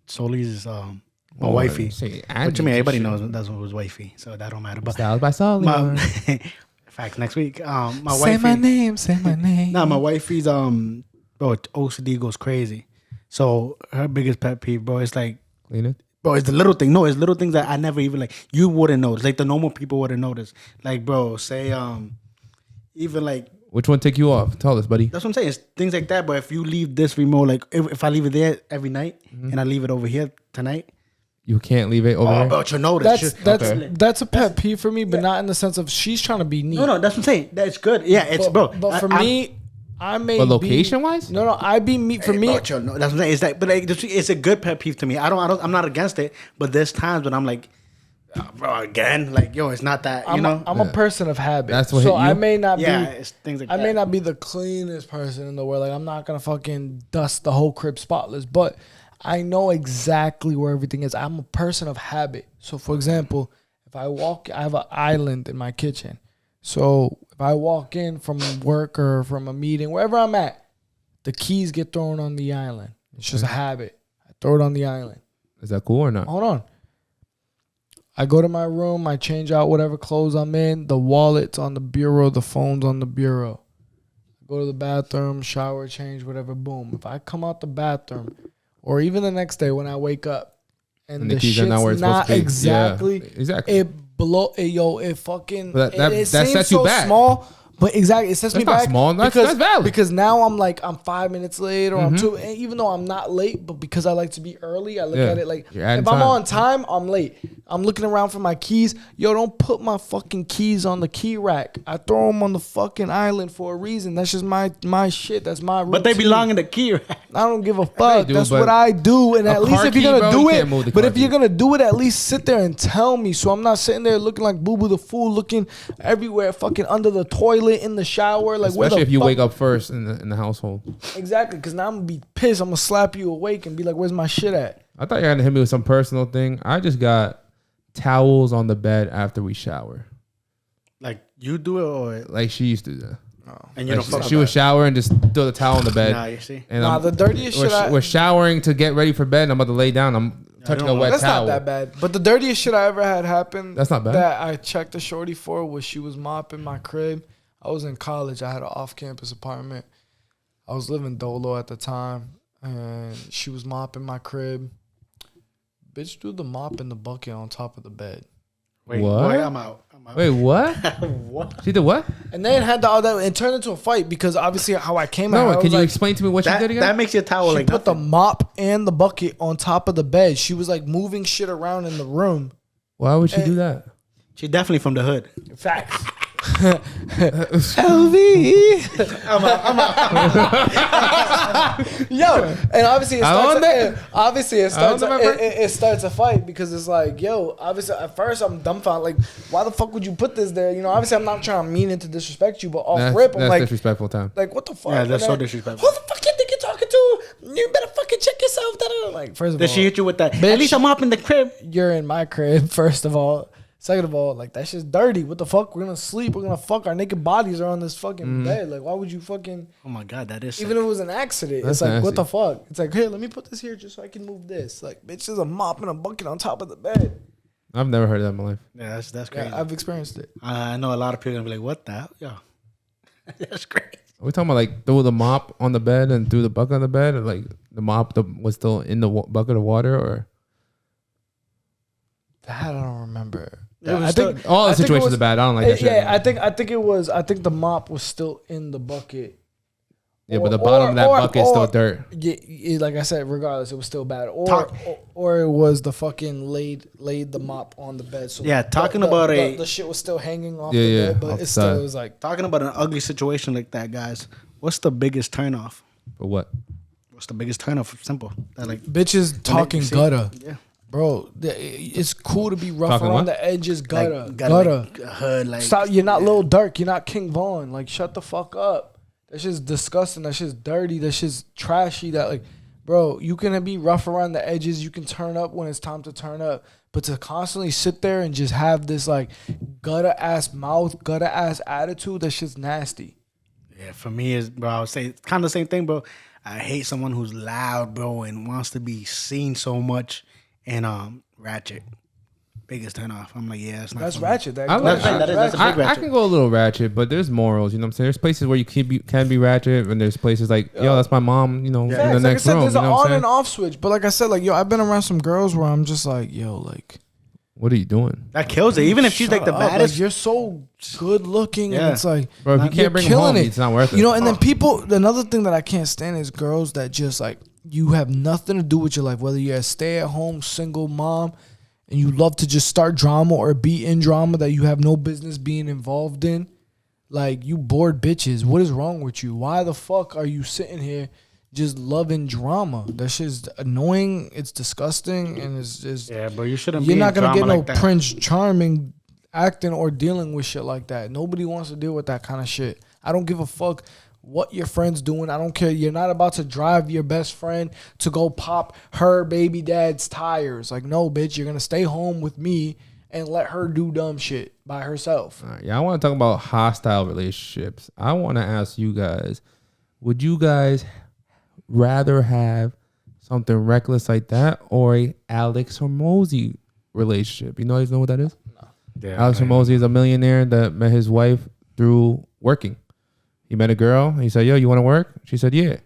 Soli's is, my wifey. What you mean? Everybody knows that's what was wifey, so that don't matter. But Styles by Sully. Fact, next week, my say wifey... Say my name. Nah, my wifey's, bro, OCD goes crazy. So her biggest pet peeve, bro, is like... Clean it? Bro, it's the little thing. No, it's little things that I never even like. You wouldn't notice. Like the normal people wouldn't notice. Like, bro, say even like. Which one take you off? Tell us, buddy. That's what I'm saying. It's things like that. But if you leave this remote, like if I leave it there every night and I leave it over here tonight, you can't leave it over there. But you'll notice. That's a pet peeve for me, but not in the sense of she's trying to be neat. No, that's what I'm saying. That's good. Yeah, it's bro. But for me. I may but location wise? No, I be meat for me. Bro, that's what I'm saying. It's like, but like, it's a good pet peeve to me. I'm not against it. But there's times when I'm like, bro, again, like, yo, it's not that. I'm a person of habit. That's what. So I may not be. It's things like that. I may not be the cleanest person in the world. Like I'm not gonna fucking dust the whole crib spotless. But I know exactly where everything is. I'm a person of habit. So for example, if I walk, I have an island in my kitchen. So if I walk in from work or from a meeting, wherever I'm at, the keys get thrown on the island. It's just a habit. I throw it on the island. Is that cool or not? Hold on. I go to my room. I change out whatever clothes I'm in. The wallet's on the bureau. The phone's on the bureau. I go to the bathroom, shower, change, whatever. Boom. If I come out the bathroom, or even the next day when I wake up, and the shit's not exactly, exactly. It fucking that it sets seems you so back. small, But exactly, it sets me back. Small. That's valid. Because now I'm like, I'm 5 minutes late or I'm 2. And even though I'm not late, but because I like to be early, I look at it like, if I'm on time, I'm late. I'm looking around for my keys. Yo, don't put my fucking keys on the key rack. I throw them on the fucking island for a reason. That's just my shit. That's my routine. But they belong in the key rack. I don't give a fuck. That's what I do. And at least if you're gonna do it, but if you're gonna do it, at least sit there and tell me. So I'm not sitting there looking like Boo Boo the Fool, looking everywhere, fucking under the toilet, in the shower, like especially if you wake up first in the household. Exactly, because now I'm gonna be pissed. I'm gonna slap you awake and be like, "Where's my shit at?" I thought you had to hit me with some personal thing. I just got towels on the bed after we shower. Like you do it, or like she used to do that. And you don't fuck. She would shower and just throw the towel on the bed. Nah, you see. And the dirtiest shit. We're showering to get ready for bed. And I'm about to lay down. I'm touching a wet towel. That's not that bad. But the dirtiest shit I ever had happen. That's not bad. That I checked the shorty for was she was mopping my crib. I was in college. I had an off-campus apartment. I was living dolo at the time, and she was mopping my crib. Bitch threw the mop in the bucket on top of the bed. Wait, what? Boy, I'm out. Wait, what? What? She did what? And then had all that. It turned into a fight because obviously how I came out. No, can you explain to me what she did again? That makes your towel she like put the mop and the bucket on top of the bed. She was like moving shit around in the room. Why would she do that? She definitely from the hood. Facts. LV. I'm out. Yo, and obviously it starts a fight because it's like, yo, obviously at first I'm dumbfounded, like, why the fuck would you put this there? You know, obviously I'm not trying to mean it to disrespect you, but off rip, I'm like, disrespectful time. Like, what the fuck? Yeah, that's so disrespectful. Who the fuck you think you're talking to? You better fucking check yourself. Like, first of all, did she hit you with that? Bitch, at least I'm up in the crib. You're in my crib, first of all. Second of all, like, that shit's dirty. What the fuck? We're gonna sleep. We're gonna fuck. Our naked bodies are on this fucking bed. Like, why would you fucking? Oh my god, that is. Even if it was an accident, it's like, nasty. What the fuck? It's like, hey, let me put this here just so I can move this. Like, bitch, there's a mop and a bucket on top of the bed. I've never heard that in my life. Yeah, that's crazy. Yeah, I've experienced it. I know a lot of people gonna be like, what the hell? Yo, that's crazy. Are we talking about like throw the mop on the bed and threw the bucket on the bed, or like the mop was still in the bucket of water, or? That I don't remember. I think all the situations are bad. I don't like that shit. Yeah, I think it was. I think the mop was still in the bucket. Yeah, but the bottom of that bucket is still dirt. Yeah, like I said, regardless, it was still bad. Or it was the fucking laid the mop on the bed. So yeah, the shit was still hanging off the bed, but it still was like talking about an ugly situation like that, guys. What's the biggest turnoff? For what? What's the biggest turnoff? Simple. That like bitches talking gutter. Yeah. Bro, it's cool to be rough talking around what? the edges, gutter. Like, hood, like, stop! You're not Lil Durk. You're not King Von. Like, shut the fuck up. That shit's disgusting. That shit's dirty. That shit's trashy. That, like, bro, you can be rough around the edges. You can turn up when it's time to turn up. But to constantly sit there and just have this like gutter ass mouth, gutter ass attitude, that shit's nasty. Yeah, for me is, bro, I would say it's kind of the same thing, bro. I hate someone who's loud, bro, and wants to be seen so much. And ratchet, biggest turn off. I'm like, yeah, it's not. That's funny. ratchet. That's a big ratchet. I can go a little ratchet, but there's morals. You know what I'm saying? There's places where you can be ratchet, and there's places like, yo, that's my mom. You know, in the next room. There's you an know on and off switch. But like I said, like, yo, I've been around some girls where I'm just like, yo, like, what are you doing? That kills it. Even if she's like the baddest, like, you're so good looking, and it's like, bro, if you can't bring them home, it's not worth it. You know, and then people. Another thing that I can't stand is girls that just like. You have nothing to do with your life, whether you're a stay-at-home single mom and you love to just start drama or be in drama that you have no business being involved in. Like, you bored bitches. What is wrong with you? Why the fuck are you sitting here just loving drama? That shit's annoying. It's disgusting, and it's just but you shouldn't. You're not gonna get no like Prince Charming acting or dealing with shit like that. Nobody wants to deal with that kind of shit. I don't give a fuck what your friend's doing. I don't care. You're not about to drive your best friend to go pop her baby dad's tires. Like, no, bitch, you're going to stay home with me and let her do dumb shit by herself. Yeah, I want to talk about hostile relationships. I want to ask you guys, would you guys rather have something reckless like that or a Alex Hormozy relationship? You guys know what that is? No. Yeah, Alex Hormozy is a millionaire that met his wife through working. He met a girl. He said, yo, you want to work? She said, yeah.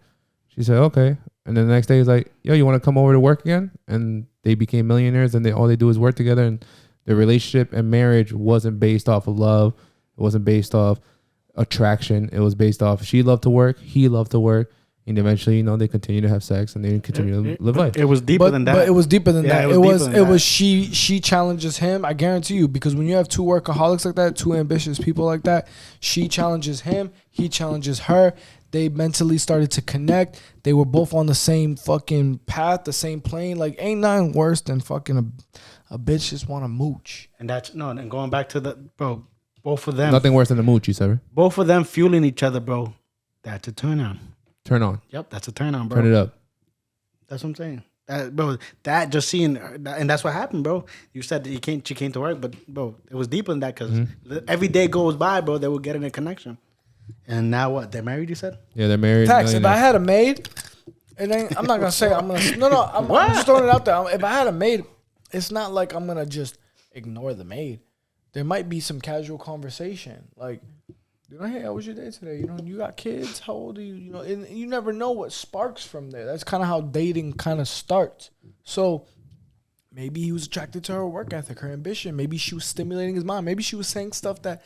She said, okay. And then the next day he's like, yo, you want to come over to work again? And they became millionaires, and all they do is work together. And their relationship and marriage wasn't based off of love. It wasn't based off attraction. It was based off she loved to work, he loved to work, and eventually, they continue to have sex and they continue to live life. It was deeper than that. But it was deeper than that. It was she challenges him. I guarantee you, because when you have two workaholics like that, two ambitious people like that, she challenges him, he challenges her. They mentally started to connect. They were both on the same fucking path, the same plane. Like, ain't nothing worse than fucking a bitch just want to mooch. And and going back to both of them. Nothing worse than a mooch, you said. Both of them fueling each other, bro. That's a turn on. Turn on. Yep, that's a turn on, bro. Turn it up. That's what I'm saying. That just seeing, and that's what happened, bro. You said that she came to work, but bro, it was deeper than that because every day goes by, bro. They were getting a connection. And now what? They're married, you said? Yeah, they're married. Tax, if I had a maid, and then I'm not gonna say I'm just throwing it out there. If I had a maid, it's not like I'm gonna just ignore the maid. There might be some casual conversation, like, hey, how was your day today? You got kids? How old are you? And you never know what sparks from there. That's kind of how dating kind of starts. So maybe he was attracted to her work ethic, her ambition. Maybe she was stimulating his mind. Maybe she was saying stuff that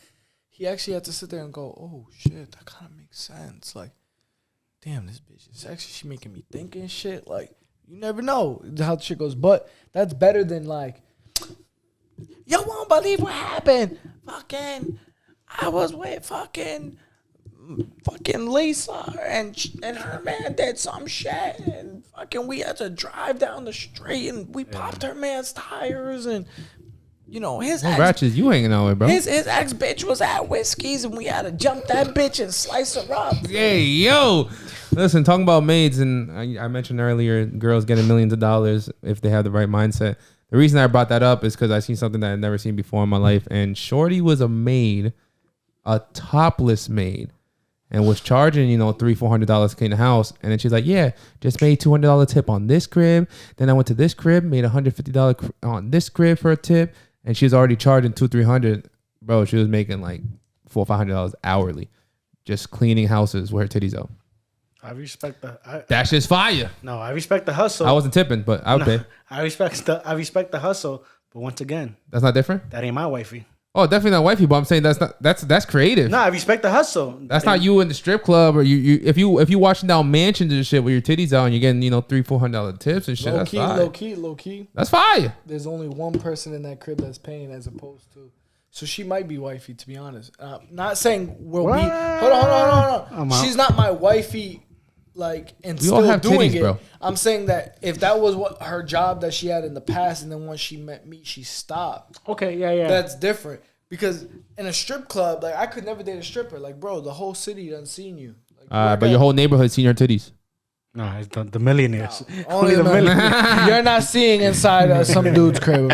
he actually had to sit there and go, oh, shit, that kind of makes sense. Like, damn, this bitch is sexy. She making me think and shit. Like, you never know how the shit goes. But that's better than, like, you won't believe what happened. I was with fucking Lisa and her man did some shit. And fucking we had to drive down the street and we popped her man's tires and... his ex, ratchets you hanging out with, bro. His ex bitch was at Whiskey's and we had to jump that bitch and slice her up. Hey, yo. Listen, talking about maids, and I mentioned earlier, girls getting millions of dollars if they have the right mindset. The reason I brought that up is because I seen something that I'd never seen before in my life, and Shorty was a maid, a topless maid, and was charging, $300-$400 to clean the house. And then she's like, yeah, just made $200 tip on this crib. Then I went to this crib, made $150 on this crib for a tip. And she was already charging $200-$300. Bro, she was making like $400 or $500 hourly just cleaning houses with her titties out. I respect that. That's just fire. No, I respect the hustle. I wasn't tipping, but I would pay. I respect the hustle, but once again, that's not different. That ain't my wifey. Oh, definitely not wifey, but I'm saying that's creative. No, I respect the hustle. That's not you in the strip club or you if you watching down mansions and shit with your titties out and you're getting $300-$400 tips and shit. Low key. That's fire. There's only one person in that crib that's paying as opposed to. So she might be wifey, to be honest. Not saying we'll be. Hold on. She's not my wifey. Like, and we still all have doing titties, it. Bro. I'm saying that if that was what her job that she had in the past, and then once she met me, she stopped. Okay, yeah. That's different because in a strip club, like I could never date a stripper. Like, bro, the whole city done seen you. Like, but your whole neighborhood seen your titties. No, it's the millionaires. No, only the millionaires. You're not seeing inside some dude's crib.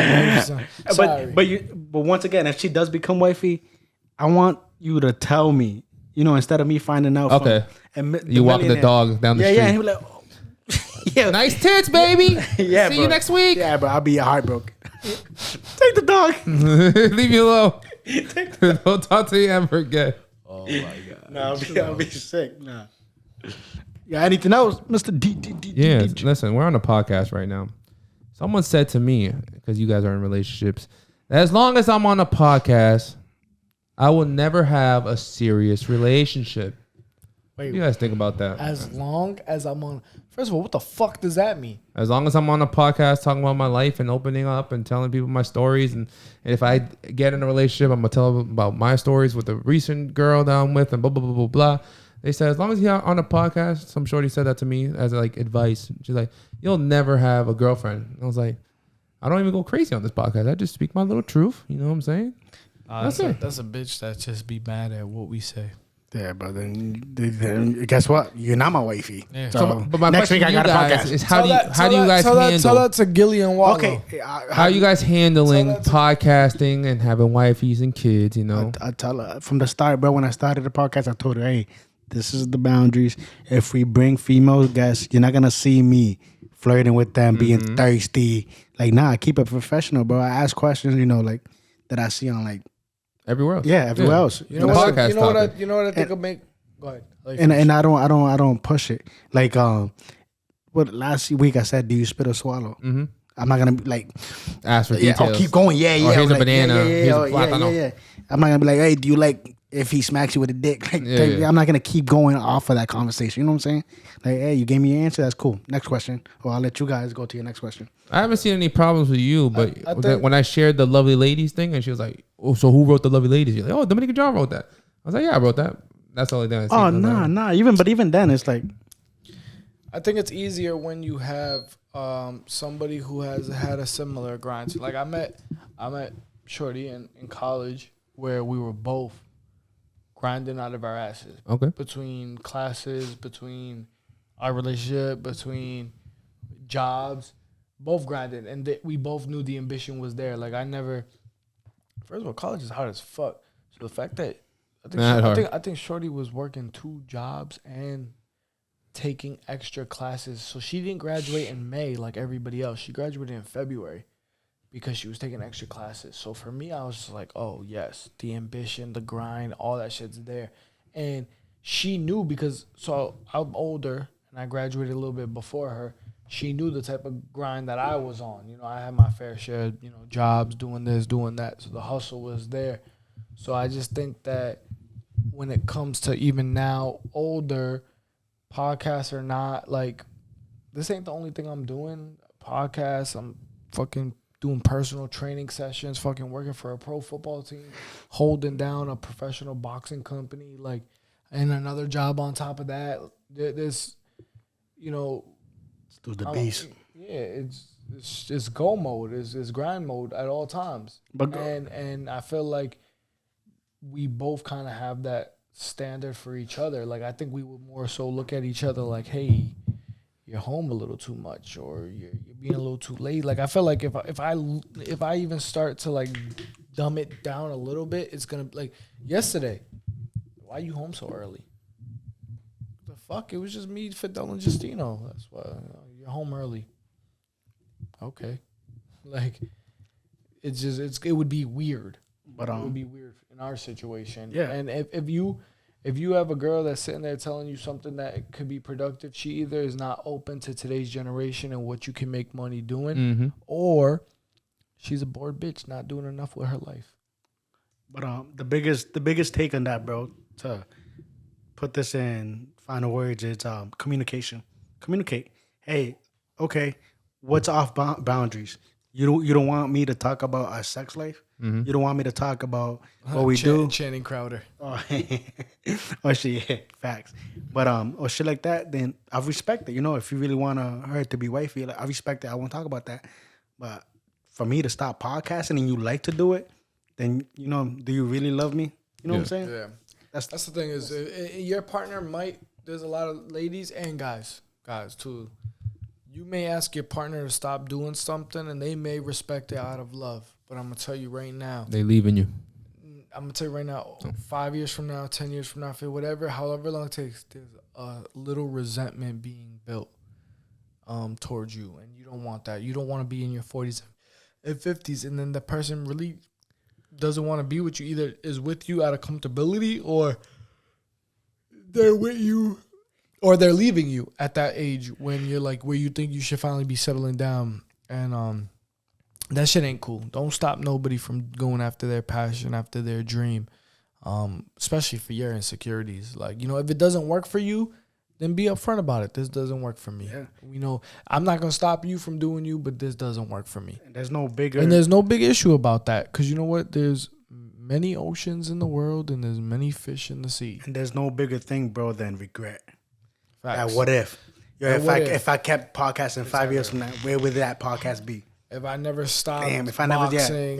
Sorry. But once again, if she does become wifey, I want you to tell me. Instead of me finding out. Okay. You walking the dog down the street. Yeah, and he was like, oh. Yeah, nice tits, baby. Yeah, See you next week. Yeah, bro, I'll be heartbroken. Take the dog. Leave me alone. Don't talk to you ever again. Oh my god. No, I'll be sick. Nah. Yeah, anything else, Mr. D? Yeah, listen, we're on a podcast right now. Someone said to me, because you guys are in relationships, that as long as I'm on a podcast, I will never have a serious relationship. Wait, what do you guys think about that? As long as I'm on... First of all, what the fuck does that mean? As long as I'm on a podcast talking about my life and opening up and telling people my stories. And if I get in a relationship, I'm going to tell them about my stories with the recent girl that I'm with and blah, blah, blah, blah, blah. They said, as long as you're on a podcast, some shorty said that to me as like advice. She's like, you'll never have a girlfriend. And I was like, I don't even go crazy on this podcast. I just speak my little truth. You know what I'm saying? That's a bitch that just be mad at what we say. Yeah, but then guess what? You're not my wifey. Yeah. So, but my next week I got a podcast. Is how do you guys handle? Tell that to Gillian Wallow. Okay, how are you guys handling podcasting and having wifeys and kids? I tell her from the start, bro. When I started the podcast, I told her, hey, this is the boundaries. If we bring female guests, you're not gonna see me flirting with them, being thirsty. Like, nah, I keep it professional, bro. I ask questions, like that I see on like. Everywhere else. Yeah, everywhere else. You know what I think will make. Go ahead. And I don't push it. Like what last week I said, do you spit or swallow? Mm-hmm. I'm not gonna be like ask for details. Oh, keep going. Yeah. Here's a banana. Yeah. I'm not gonna be like, hey, do you like if he smacks you with a dick. Like, I'm not gonna keep going off of that conversation. You know what I'm saying? Like, hey, you gave me your answer. That's cool. Next question. Or I'll let you guys go to your next question. I haven't seen any problems with you, but I think when I shared the lovely ladies thing, and she was like, "Oh, so who wrote the lovely ladies?" You're like, "Oh, Dominican John wrote that." I was like, "Yeah, I wrote that." That's the only thing I see. Oh, nah. Even then, it's like, I think it's easier when you have somebody who has had a similar grind. Like I met Shorty in college where we were both grinding out of our asses. Okay. Between classes, between our relationship, between jobs, both grinded, and we both knew the ambition was there. Like first of all, college is hard as fuck. So the fact that I think Shorty was working 2 jobs and taking extra classes. So she didn't graduate in May like everybody else. She graduated in February because she was taking extra classes. So for me, I was just like, oh, yes, the ambition, the grind, all that shit's there. And she knew because, so I'm older and I graduated a little bit before her. She knew the type of grind that I was on. You know, I had my fair share, jobs, doing this, doing that. So the hustle was there. So I just think that when it comes to even now, older, podcasts or not, like, this ain't the only thing I'm doing. Podcasts, I'm fucking doing personal training sessions, fucking working for a pro football team, holding down a professional boxing company, like, and another job on top of that. This, let's do the beast. Yeah, it's go mode, it's grind mode at all times. And I feel like we both kind of have that standard for each other. Like, I think we would more so look at each other like, hey, you're home a little too much, or you're being a little too late. Like, I feel like if I even start to like dumb it down a little bit, it's gonna, like, yesterday, why you home so early? The fuck, it was just me, Fidel, and Justino. That's why you're home early. Okay, like, it would be weird. But it would be weird in our situation. Yeah. And if you have a girl that's sitting there telling you something that could be productive, she either is not open to today's generation and what you can make money doing, or she's a bored bitch not doing enough with her life. But the biggest take on that, bro, to put this in final words, is communication. Communicate. Hey, okay, what's off boundaries? You don't want me to talk about our sex life? You don't want me to talk about what we do? Channing Crowder. Oh shit, yeah, facts. But or shit like that, then I respect it. If you really want her to be wifey, like, I respect it. I won't talk about that. But for me to stop podcasting and you like to do it, then do you really love me? You know what I'm saying? Yeah. That's the thing is, your partner might. There's a lot of ladies and guys too. You may ask your partner to stop doing something, and they may respect it out of love. But I'm going to tell you right now. They leaving you. I'm going to tell you right now, 5 years from now, 10 years from now, however long it takes, there's a little resentment being built towards you. And you don't want that. You don't want to be in your 40s and 50s, and then the person really doesn't want to be with you, either is with you out of comfortability, or they're with you, or they're leaving you at that age when you're like, where you think you should finally be settling down. And that shit ain't cool. Don't stop nobody from going after their passion, after their dream, especially for your insecurities. Like, if it doesn't work for you, then be upfront about it. This doesn't work for me. Yeah. I'm not going to stop you from doing you, but this doesn't work for me. And there's no big issue about that, because you know what? There's many oceans in the world, and there's many fish in the sea. And there's no bigger thing, bro, than regret. Facts. What if? If I kept podcasting 5 years from now, where would that podcast be? If I never stopped boxing,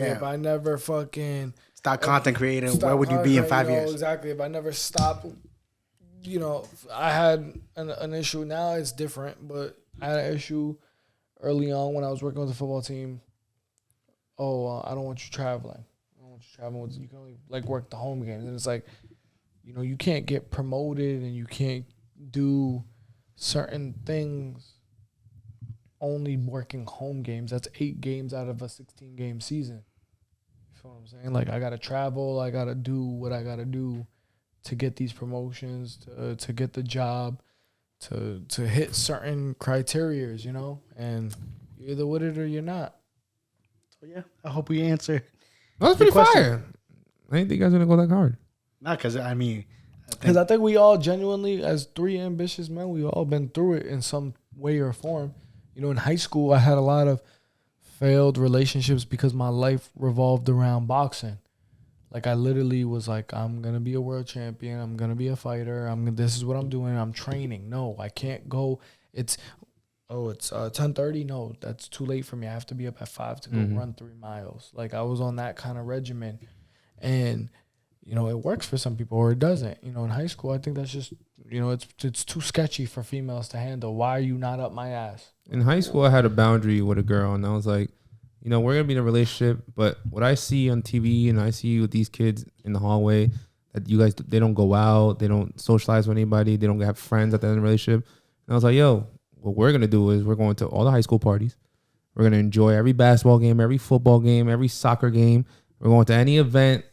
if I never fucking stop content creating, where would you be in 5 years? Exactly. If I never stopped, I had an issue. Now it's different, but I had an issue early on when I was working with the football team. I don't want you traveling. You can only work the home games, and it's like, you can't get promoted and you can't do certain things only working home games. That's 8 games out of a 16-game season. You feel what I'm saying? Like, I got to travel. I got to do what I got to do to get these promotions, to get the job, to hit certain criterias, and you're either with it or you're not. So, yeah, I hope we answer. That was pretty fire. I didn't think you guys were going to go that hard. Not because I mean, because I think we all genuinely, as 3 ambitious men, we've all been through it in some way or form. You know, in high school, I had a lot of failed relationships because my life revolved around boxing. Like, I literally was like, I'm going to be a world champion. I'm going to be a fighter. This is what I'm doing. I'm training. No, I can't go. It's 10:30. No, that's too late for me. I have to be up at 5 to go run 3 miles. Like, I was on that kind of regimen. And, you know, it works for some people or it doesn't. You know, in high school, I think that's just, you know, it's too sketchy for females to handle. Why are you not up my ass? In high school, I had a boundary with a girl, and I was like, you know, we're going to be in a relationship, but what I see on TV and I see with these kids in the hallway, that you guys, they don't go out, they don't socialize with anybody, they don't have friends at the end of the relationship. And I was like, yo, what we're going to do is we're going to all the high school parties. We're going to enjoy every basketball game, every football game, every soccer game. We're going to any event,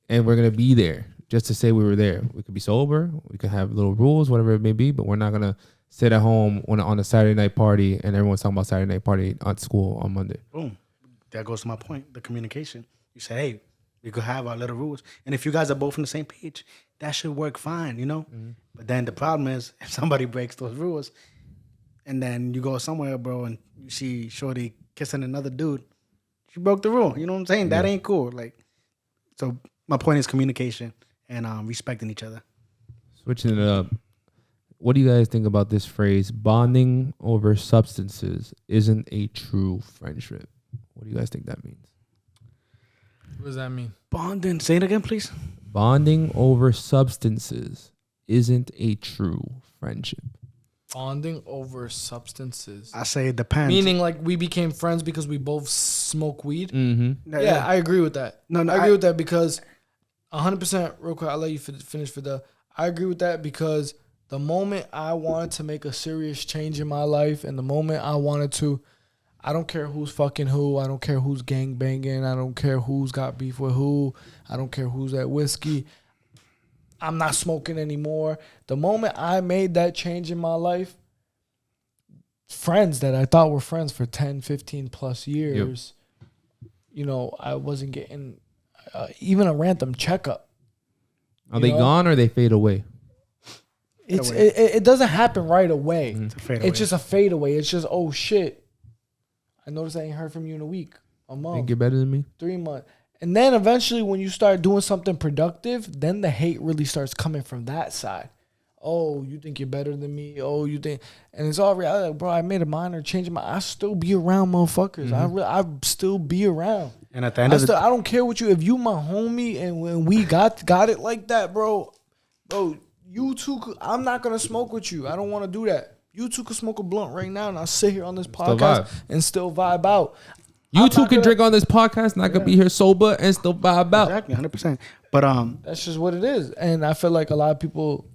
and we're going to be there just to say we were there. We could be sober. We could have little rules, whatever it may be, but we're not going to sit at home on a Saturday night party and everyone's talking about Saturday night party at school on Monday. Boom. That goes to my point, the communication. You say, hey, we could have our little rules. And if you guys are both on the same page, that should work fine, you know? Mm-hmm. But then the problem is, if somebody breaks those rules, and then you go somewhere, bro, and you see Shorty kissing another dude, she broke the rule. You know what I'm saying? Yeah. That ain't cool. Like, so my point is communication and respecting each other. Switching it up. What do you guys think about this phrase, bonding over substances isn't a true friendship? What do you guys think that means? What does that mean? Bonding. Say it again, please. Bonding over substances isn't a true friendship. Bonding over substances. I say it depends. Meaning, like, we became friends because we both smoke weed? Mm-hmm. Yeah, I agree with that. No, I agree with that because 100%, real quick, I'll let you finish for the... I agree with that because the moment I wanted to make a serious change in my life and the moment I wanted to... I don't care who's fucking who. I don't care who's gang banging. I don't care who's got beef with who. I don't care who's at whiskey. I'm not smoking anymore. The moment I made that change in my life, friends that I thought were friends for 10, 15 plus years, you know, I wasn't getting even a random checkup. Are they gone or they fade away? It doesn't happen right away. Mm-hmm. It's just a fade away. It's just, oh shit. I noticed I ain't heard from you in a week, a month. Think you're better than me? 3 months. And then eventually when you start doing something productive, then the hate really starts coming from that side. Oh, you think you're better than me? Oh, you think... And it's all real. Like, bro, I made a minor change in my... I still be around motherfuckers. Mm-hmm. I still be around. And at the end of the... I don't care what you... If you my homie and when we got it like that, bro, you two... I'm not going to smoke with you. I don't want to do that. You two could smoke a blunt right now, and I'll sit here on this podcast and still vibe out. You two can drink on this podcast, and I could be here sober and still vibe out. Exactly, 100%. But that's just what it is. And I feel like a lot of people,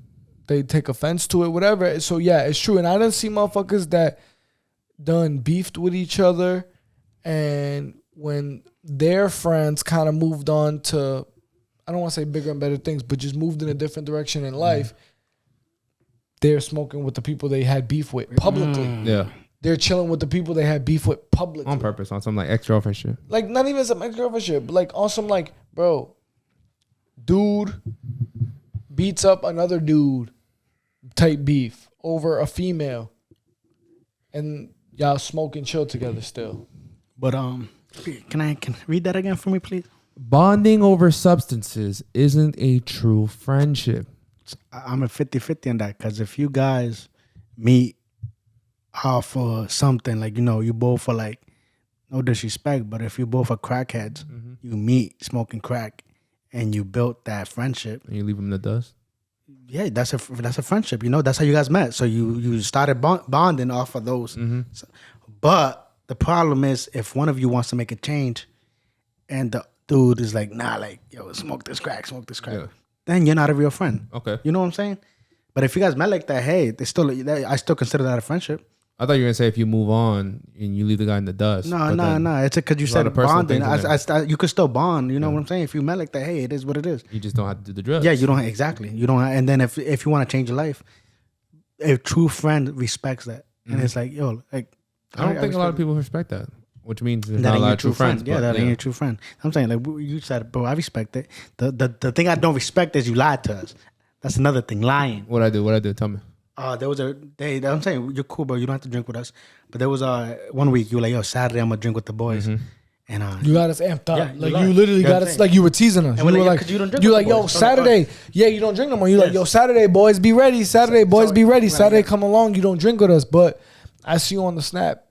they take offense to it, whatever. So yeah, it's true. And I done see motherfuckers that done beefed with each other, and when their friends kind of moved on to, I don't want to say bigger and better things, but just moved in a different direction in life. They're smoking with the people they had beef with publicly. Yeah. They're chilling with the people they had beef with publicly. On purpose, on some like ex-girlfriend shit. Like, not even some ex-girlfriend shit, but like on some like, bro, dude beats up another dude type beef over a female. And y'all smoke and chill together still. But can I read that again for me, please? Bonding over substances isn't a true friendship. I'm a 50-50 on that, because if you guys meet for something, like, you know, you both are like, no disrespect, but if you both are crackheads, you meet smoking crack and you built that friendship. And you leave them in the dust? Yeah, that's a friendship, you know, that's how you guys met. So you started bonding off of those. Mm-hmm. So, but the problem is, if one of you wants to make a change and the dude is like, nah, like, yo, smoke this crack. Yeah. Then you're not a real friend. Okay. You know what I'm saying? But if you guys met like that, hey, I still consider that a friendship. I thought you were going to say if you move on and you leave the guy in the dust. No. It's because you said bonding. You could still bond. You know what I'm saying? If you met like that, hey, it is what it is. You just don't have to do the drugs. Yeah, you don't. Exactly. You don't. And then if you want to change your life, a true friend respects that. And it's like, yo, like. I don't think a lot of people respect that. which means there's that not a ain't lot your of true friends. Yeah, that ain't your true friend. I'm saying, like you said, bro, I respect it. The thing I don't respect is you lied to us. That's another thing, lying. What I do? Tell me. There was a day. I'm saying you're cool, bro. You don't have to drink with us. But there was 1 week you were like, yo, Saturday I'm gonna drink with the boys. Mm-hmm. And you got us amped up. Yeah, like you literally got us like you were teasing us. And You we're were like, like, you don't drink you with like, the yo, boys. Saturday. Yeah, you don't drink no more. You like, Yes. yo, Saturday, boys, be ready. Saturday, boys, be ready. right, Saturday, yeah. come along. You don't drink with us, but I see you on the snap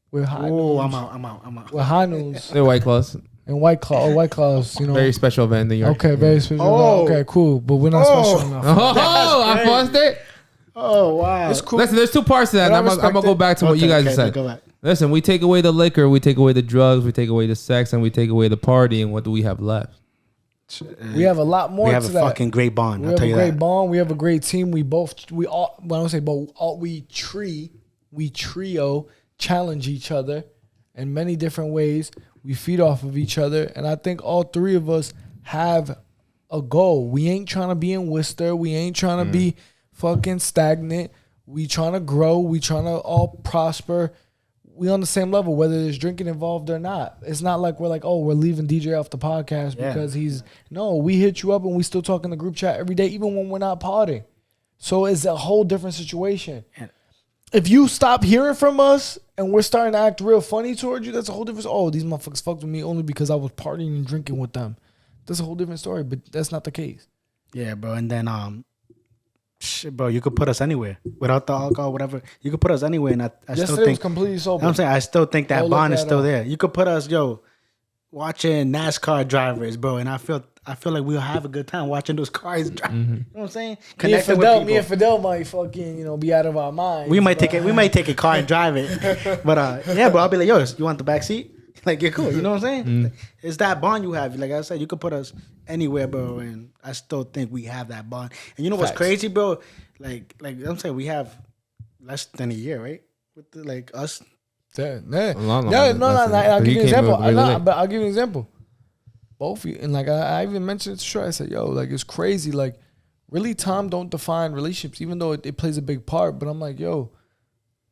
with high oh, noons. I'm out. With high noons They're White Claws. and White Claws. You know, Very special event in New York. okay, very special. Oh. Okay, cool, but we're not special enough. Oh, I paused it. Oh wow, It's cool. Listen, there's 2 parts to that. But I And I'm respect gonna go it. back to what you guys have said. Go back. Listen, we take away the liquor, we take away the drugs, we take away the sex, and we take away the party. And what do we have left? We have a lot more. We have to a that. fucking great bond. We I'll have tell a you great that. bond. We have a great team. We all. When I don't say both, we trio challenge each other in many different ways. We feed off of each other, and I think all 3 of us have a goal. We ain't trying to be in Worcester. We ain't trying to be fucking stagnant. We trying to grow. We trying to all prosper. We on the same level, whether there's drinking involved or not. It's not like we're like, oh, we're leaving DJ off the podcast because no, we hit you up and we still talk in the group chat every day, even when we're not partying. So it's a whole different situation. If you stop hearing from us and we're starting to act real funny towards you, that's a whole different. Oh, these motherfuckers fucked with me only because I was partying and drinking with them. That's a whole different story, but that's not the case. Yeah, bro. And then shit, bro, you could put us anywhere without the alcohol, whatever. You could put us anywhere, and I still Yesterday was think. completely sober. I'm saying I still think that Don't bond look is that still up. there. You could put us, watching NASCAR drivers, bro, and I feel like we'll have a good time watching those cars drive. You know what I'm saying? Connecting with people. Me and Fidel might fucking be out of our minds. We might take a car and drive it. But yeah, bro, I'll be like, yo, you want the back seat? Like, you're cool. You know what I'm saying? It's that bond you have. Like I said, you could put us anywhere, bro, and I still think we have that bond. And you know what's Facts. crazy, bro? Like I'm saying, we have less than a year, right? With us. No, Listen, I'll give you an he came example. up really late. But I'll give you an example. Both of you, and like I even mentioned it to Troy. I said, yo, like it's crazy. Like, really, time don't define relationships, even though it plays a big part. But I'm like, yo,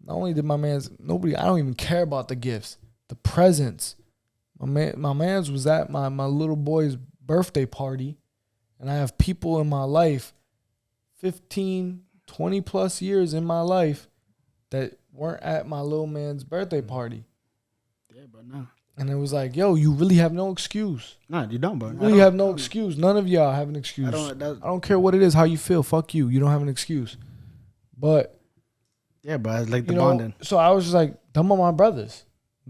not only did I don't even care about the gifts, the presents. My man's was at my little boy's birthday party, and I have people in my life, 15, 20 plus years in my life, that weren't at my little man's birthday party. Yeah, but no. And it was like, yo, you really have no excuse. No, you don't, bro. You really have no excuse. None of y'all have an excuse. I don't care what it is, how you feel. Fuck you. You don't have an excuse. But yeah, bro, it's like the bonding. So I was just like, them are my brothers.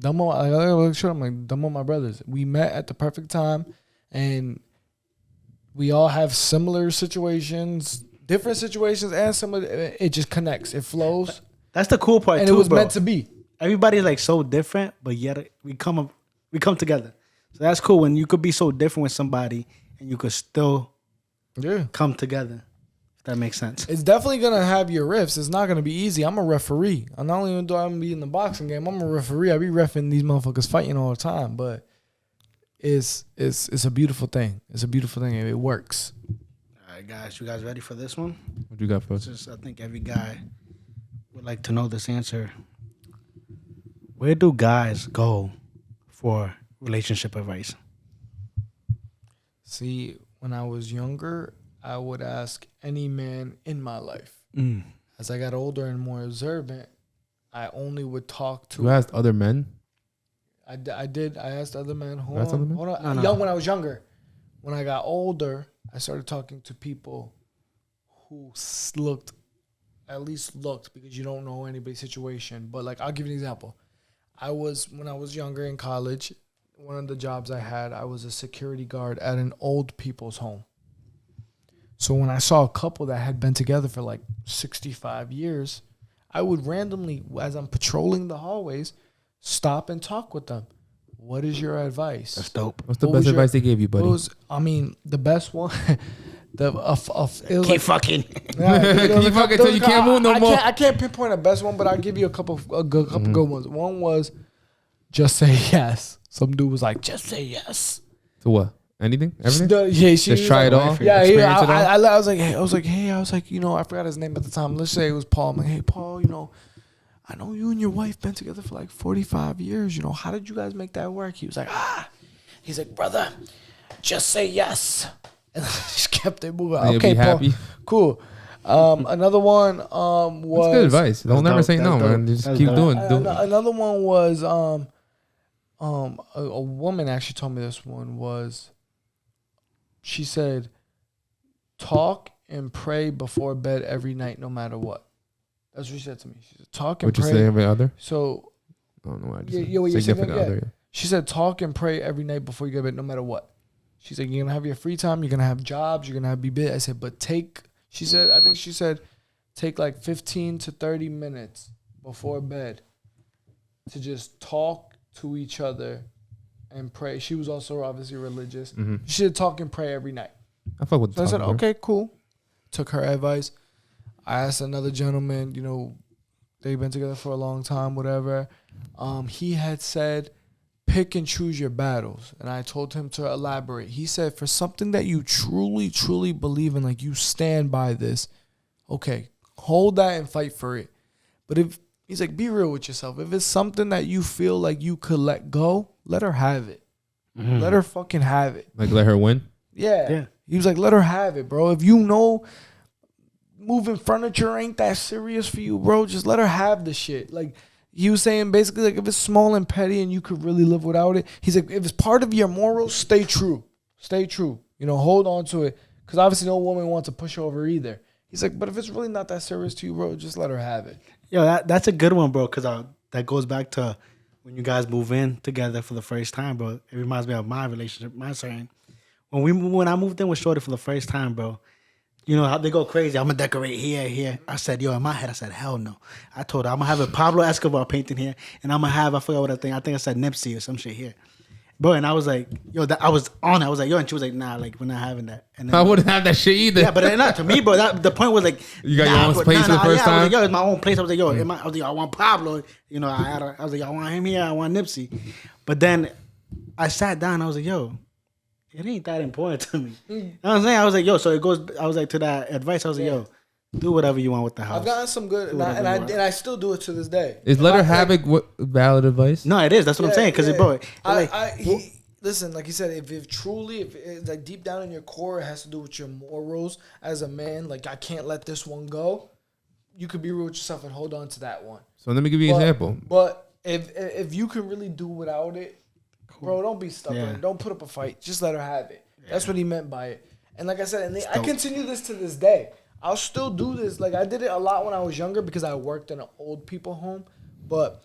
I'm like, them are my brothers. We met at the perfect time, and we all have similar situations, different situations, and similar. It just connects. It flows. That's the cool part, and too, it was bro. meant to be. Everybody's like so different, but yet we come together. So that's cool when you could be so different with somebody and you could still come together. If that makes sense. It's definitely gonna have your riffs. It's not gonna be easy. I'm a referee. I'm not only do I be in the boxing game, I'm a referee. I be reffing these motherfuckers fighting all the time. But it's a beautiful thing. It's a beautiful thing. It works. All right, guys, you guys ready for this one? What you got for us? I think every guy would like to know this answer. Where do guys go for relationship advice? See, when I was younger, I would ask any man in my life. As I got older and more observant, I only would talk to. You asked other men? I did. I asked other men. Hold Other men? on. No. Young when I was younger. When I got older, I started talking to people who at least looked, because you don't know anybody's situation. But like, I'll give you an example. When I was younger in college, one of the jobs I had, I was a security guard at an old people's home. So when I saw a couple that had been together for like 65 years, I would randomly, as I'm patrolling the hallways, stop and talk with them. What is your advice? That's dope. What's the best advice they gave you, buddy? The best one. Keep fucking. Keep fucking till you can't move no more. I can't pinpoint the best one, but I'll give you a couple good ones. One was just say yes. Some dude was like, just say yes. To what? Anything? Everything? Just try it all? Yeah, Experience it all? I was like, hey, I forgot his name at the time. Let's say it was Paul. I'm like, hey, Paul, I know you and your wife been together for like 45 years. You know, how did you guys make that work? He was like, He's like, brother, just say yes. And just kept it moving. You'll Okay, be happy. cool. Another one was... That's good advice. Don't never say no, man. Just keep doing. Another one was... a woman actually told me this one was... She said, talk and pray before bed every night, no matter what. That's what she said to me. She said, talk and pray. What you say every other? So... I don't know why I just significant other. Yeah. She said, talk and pray every night before you go to bed, no matter what. She's like, you're going to have your free time. You're going to have jobs. You're going to have be busy. I said, but take, she said, take like 15 to 30 minutes before bed to just talk to each other and pray. She was also obviously religious. Mm-hmm. She said, talk and pray every night. I fuck with. So I said, okay, cool. Took her advice. I asked another gentleman, you know, they've been together for a long time, whatever. He had said, pick and choose your battles. And I told him to elaborate. He said, for something that you truly, truly believe in, like you stand by this, okay, hold that and fight for it. But if, he's like, be real with yourself. If it's something that you feel like you could let go, let her have it. Mm-hmm. Let her fucking have it. Like let her win? Yeah. He was like, let her have it, bro. If you know moving furniture ain't that serious for you, bro, just let her have the shit. Like, he was saying basically, like, if it's small and petty and you could really live without it, he's like, if it's part of your morals, stay true. Stay true. You know, hold on to it. Because obviously no woman wants to push over either. He's like, but if it's really not that serious to you, bro, just let her have it. Yo, that's a good one, bro, because that goes back to when you guys move in together for the first time, bro. It reminds me of my relationship, my certain. When I moved in with Shorty for the first time, bro, you know how they go crazy. I'm gonna decorate here. I said, yo, in my head, I said, hell no. I told her I'm gonna have a Pablo Escobar painting here, and I'm gonna have, I forgot what I think I said Nipsey or some shit here, bro. And I was like, yo, I was on it. I was like, yo, and she was like, nah, like we're not having that. And then, I wouldn't have that shit either. Yeah, but not to me, bro. The point was like, you got your own place for the first time. I was like, yo, it's my own place. I was like, yo, I was like, I want Pablo. You know, I was like, I want him here. I want Nipsey. But then I sat down. I was like, yo, it ain't that important to me. You know what I'm saying? I was like, yo, so it goes, I was like, to that advice, I was like, yo, do whatever you want with the house. I've gotten some good, and I still do it to this day. Is let her have it valid advice? No, it is. That's what I'm saying. Because, bro, listen, like you said, if it's like deep down in your core, it has to do with your morals as a man. Like, I can't let this one go. You could be real with yourself and hold on to that one. So let me give you an example. But if you can really do without it, bro, don't be stubborn. Yeah. Don't put up a fight. Just let her have it. Yeah. That's what he meant by it. And like I said, I continue this to this day. I'll still do this. Like, I did it a lot when I was younger because I worked in an old people home. But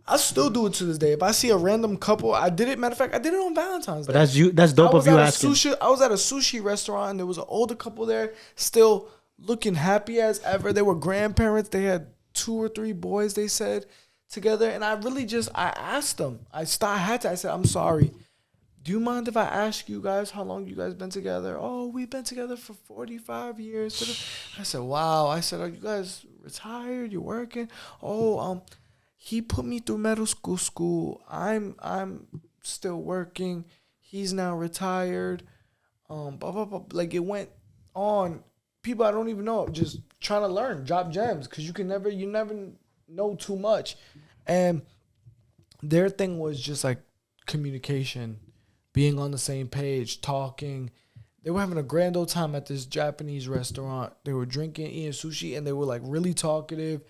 I still do it to this day. If I see a random couple, I did it. Matter of fact, I did it on Valentine's Day. But that's dope of you asking. I was at a sushi restaurant, and there was an older couple there, still looking happy as ever. They were grandparents. They had 2 or 3 boys, they said, together. And I asked them. I said, I'm sorry. Do you mind if I ask you guys how long you guys been together? Oh, we've been together for 45 years. I said, wow. I said, are you guys retired? You working? Oh, he put me through middle school. I'm still working. He's now retired. Blah, blah, blah. Like, it went on. People I don't even know, just trying to learn, drop gems, because you never know too much. And their thing was just like communication, being on the same page, talking. They were having a grand old time at this Japanese restaurant. They were drinking, eating sushi, and they were like really talkative.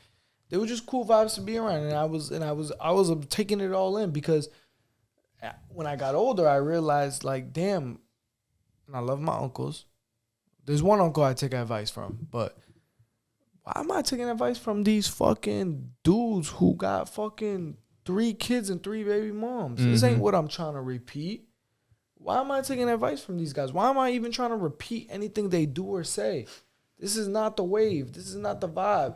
They were just cool vibes to be around. And I was taking it all in, because when I got older, I realized, like, damn, and I love my uncles. There's one uncle I take advice from, but why am I taking advice from these fucking dudes who got fucking 3 kids and 3 baby moms? Mm-hmm. This ain't what I'm trying to repeat. Why am I taking advice from these guys? Why am I even trying to repeat anything they do or say? This is not the wave. This is not the vibe.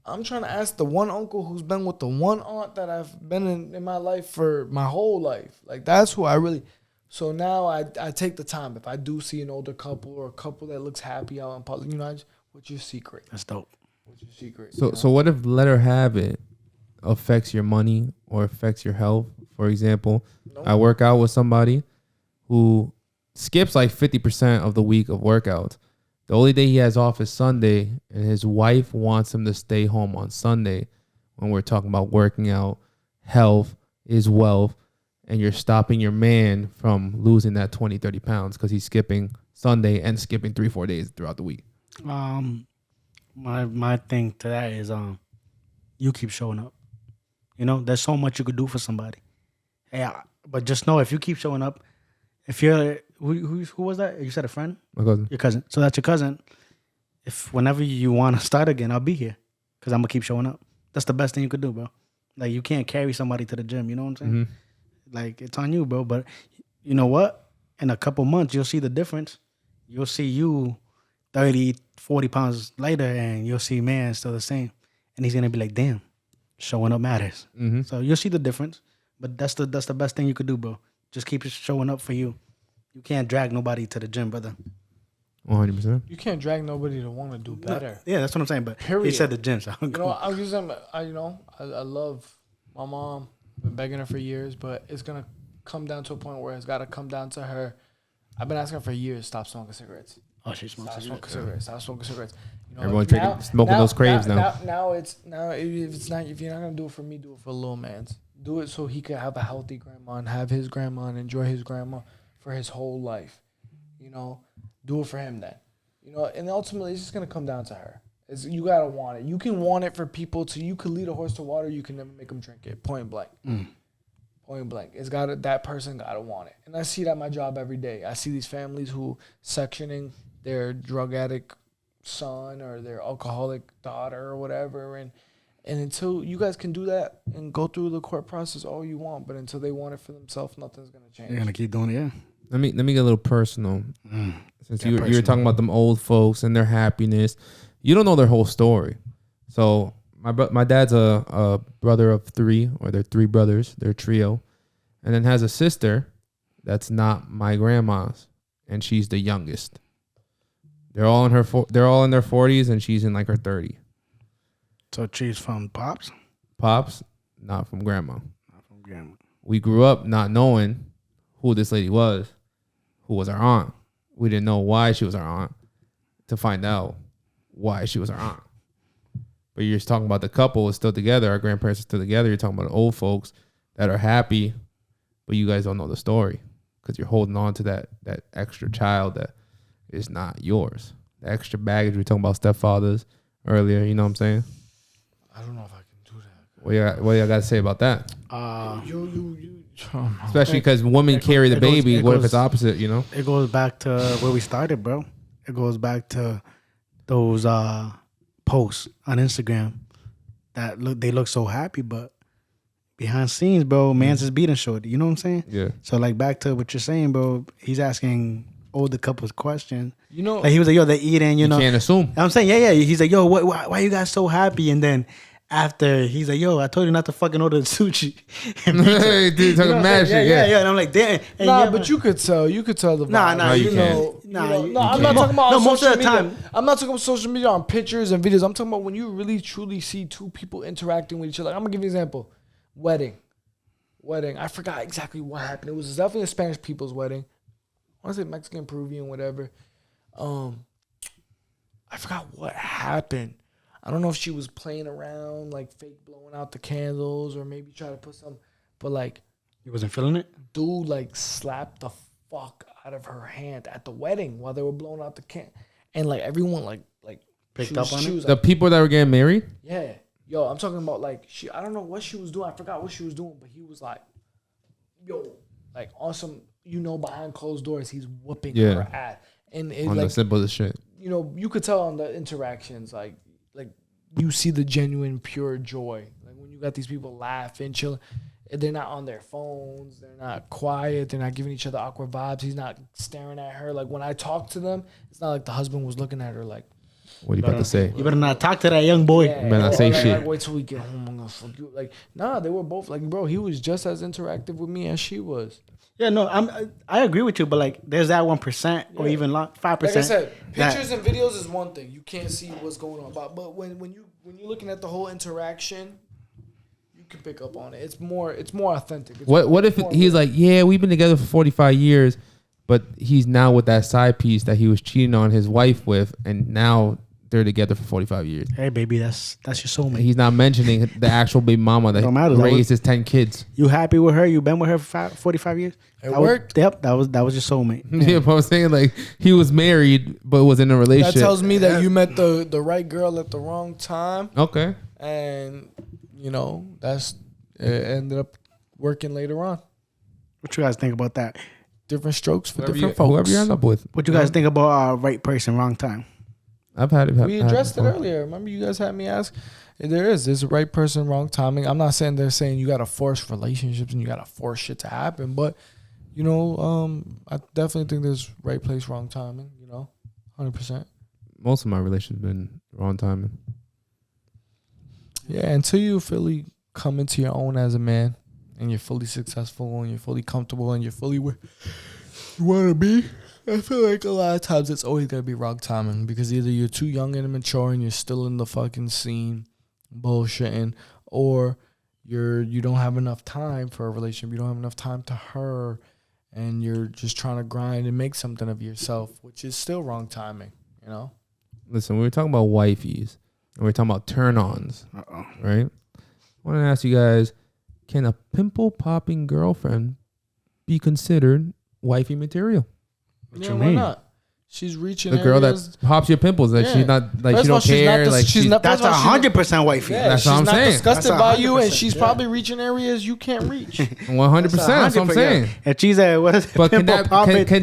I'm trying to ask the one uncle who's been with the one aunt that I've been in my life for my whole life. Like, that's who I really... So now I take the time. If I do see an older couple or a couple that looks happy out in public, you know, what's your secret? That's dope. What's your secret? So what if let her have it affects your money or affects your health? For example, I work out with somebody who skips like 50% of the week of workouts. The only day he has off is Sunday, and his wife wants him to stay home on Sunday, when we're talking about working out. Health is wealth, and you're stopping your man from losing that 20, 30 pounds because he's skipping Sunday and skipping 3-4 days throughout the week. My thing to that is you keep showing up. You know, there's so much you could do for somebody. Yeah, but just know if you keep showing up, if you're who was that? You said a friend? My cousin. Your cousin. So that's your cousin. If whenever you want to start again, I'll be here because I'm gonna keep showing up. That's the best thing you could do, bro. Like, you can't carry somebody to the gym. You know what I'm saying? Mm-hmm. Like, it's on you, bro. But you know what? In a couple months, you'll see the difference. You'll see you 30, 40 pounds later, and you'll see man still the same. And he's gonna be like, damn, showing up matters. Mm-hmm. So you'll see the difference. But that's the best thing you could do, bro. Just keep showing up for you. You can't drag nobody to the gym, brother. 100%. You can't drag nobody to want to do better. Yeah, that's what I'm saying. But Period. he said the gym, so You know, I love my mom. Been begging her for years, but it's gonna come down to a point where it's gotta come down to her. I've been asking her for years, stop smoking cigarettes. oh, she smokes Stop cigarettes. smoking cigarettes. Stop smoking cigarettes. You know, Everyone's smoking those craves now. If you're not gonna do it for me, do it for little man's. Do it so he could have a healthy grandma and have his grandma and enjoy his grandma for his whole life. You know, do it for him then. You know, and ultimately it's just gonna come down to her. You gotta want it. You can want it for people you could lead a horse to water. You can never make them drink it. Point blank. Point blank. That person gotta want it. And I see that at my job every day. I see these families who sectioning their drug addict son or their alcoholic daughter or whatever, and until you guys can do that and go through the court process all you want, but until they want it for themselves, nothing's gonna change. You're gonna keep doing it, yeah. Let me get a little personal. Since you were talking about them old folks and their happiness, you don't know their whole story. So my dad's a brother of 3, or they're 3 brothers. They're a trio, and then has a sister that's not my grandma's, and she's the youngest. They're all in their 40s, and she's in like her 30. So she's from Pops? Pops, not from Grandma. Not from Grandma. We grew up not knowing who this lady was, who was our aunt. We didn't know why she was our aunt, to find out why she was our aunt. But you're just talking about the couple is still together. Our grandparents are still together. You're talking about old folks that are happy, but you guys don't know the story because you're holding on to that extra child that is not yours. The extra baggage. We were talking about stepfathers earlier. You know what I'm saying? I don't know if I can do that. What y'all got to say about that? You. Especially because women carry the baby. What if it's opposite, you know? It goes back to where we started, bro. It goes back to those posts on Instagram that they look so happy, but behind scenes, bro, man's is beating shorty. You know what I'm saying? Yeah. So like back to what you're saying, bro. He's asking older couples questions. You know, like he was like, "Yo, they're eating." You know, can't assume. I'm saying, yeah. He's like, "Yo, why you guys so happy?" And then after he's like, "Yo, I told you not to fucking order sushi." Hey, dude, talking mad shit. Yeah. And I'm like, "Damn." Nah, but you could tell. You could tell the vibe. Nah, you can't. I'm not talking about on most social of the media. time. I'm not talking about social media on pictures and videos. I'm talking about when you really truly see 2 people interacting with each other. Like, I'm gonna give you an example. Wedding. I forgot exactly what happened. It was definitely a Spanish people's wedding. I want to say Mexican, Peruvian, whatever. I forgot what happened. I don't know if she was playing around, like fake blowing out the candles, or maybe try to put some. But like, He wasn't feeling it. dude like slapped the fuck out of her hand at the wedding while they were blowing out the can, and like everyone like Picked up on it? The people that were getting married? Yeah, yo, I'm talking about like I don't know what she was doing. I forgot what she was doing, but he was like, yo, like on some, behind closed doors, he's whooping her ass, and it, On like the simplest shit. you could tell on the interactions, like you see the genuine pure joy, like when you got these people laughing, chilling. They're not on their phones. They're not quiet. They're not giving each other awkward vibes. He's not staring at her. Like when I talk to them, it's not like the husband was looking at her like, What are you about to say? You better not talk to that young boy. yeah, better not say like, shit. Like, wait till we get home. I'm gonna fuck you. Like, nah, they were both like, bro, he was just as interactive with me as she was. Yeah, no, I agree with you, but like, there's that 1% or even 5%. Like I said, pictures and videos is one thing. You can't see what's going on. But when you're looking at the whole interaction, you can pick up on it. It's more authentic. What if he's like, yeah, we've been together for 45 years, but he's now with that side piece that he was cheating on his wife with, and now they're together for 45 years. Hey, baby, that's your soulmate. He's not mentioning the actual baby mama that raised his 10 kids. You happy with her? You been with her for 45 years? It worked. Yep, that was your soulmate. Yeah, but I'm saying like he was married but was in a relationship. That tells me that you met the right girl at the wrong time. Okay. And it ended up working later on. What you guys think about that? Different strokes for different folks. Whoever you end up with. What you guys think about right person, wrong time? I've had it. We addressed it earlier. Remember, you guys had me ask. There's a right person, wrong timing. I'm not saying they're saying you gotta force relationships and you gotta force shit to happen, but I definitely think there's right place, wrong timing. 100%. Most of my relationships been wrong timing. Yeah, until you fully come into your own as a man and you're fully successful and you're fully comfortable and you're fully where you want to be, I feel like a lot of times it's always going to be wrong timing because either you're too young and immature and you're still in the fucking scene bullshitting, or you don't have enough time for a relationship. You don't have enough time to her and you're just trying to grind and make something of yourself, which is still wrong timing, Listen, we were talking about wifeys and we are talking about turn-ons, right? I want to ask you guys, can a pimple-popping girlfriend be considered wifey material? What you mean? Why not? She's reaching the girl areas. that pops your pimples, like she's not like she don't care. Like that's 100% wifey. Yeah, that's she's what I'm not saying. disgusted by you, and she's yeah. probably reaching areas you can't reach. 100%. That's what I'm saying. And she's at what is it? But Can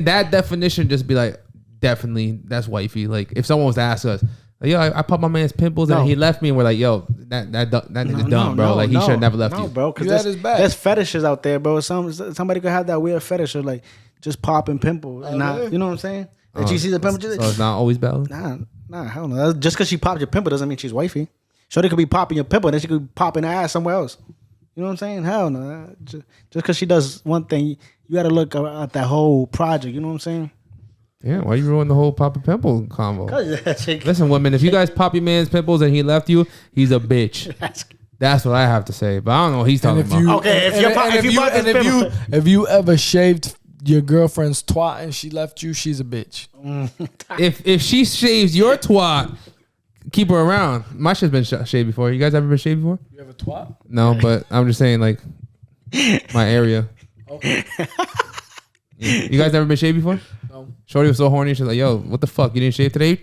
that definition just be like, definitely that's wifey? Like if someone was to ask us, like, yo, I popped my man's pimples and he left me, and we're like, yo, that nigga's dumb, bro. Like he should have never left you, bro. Because there's fetishes out there, bro. Somebody could have that weird fetish of like just popping pimples, and not, you know what I'm saying? Like she sees a pimple, so it's not always valid. Nah, hell no. Just because she popped your pimple doesn't mean she's wifey. Shorty could be popping your pimple, then she could be popping her ass somewhere else. You know what I'm saying? Hell no. Just because she does one thing, you got to look at that whole project. You know what I'm saying? Yeah, why you ruin the whole pop and pimple combo? Listen, women, if you guys pop your man's pimples and he left you, he's a bitch. That's what I have to say. But I don't know what he's talking about. Okay, if you ever shaved your girlfriend's twat and she left you, she's a bitch. If she shaves your twat, keep her around. My shit's been shaved before. You guys ever been shaved before? You have a twat? No, but I'm just saying, like, my area. Okay. You guys never been shaved before? No. Shorty was so horny. She's like, yo, what the fuck? You didn't shave today?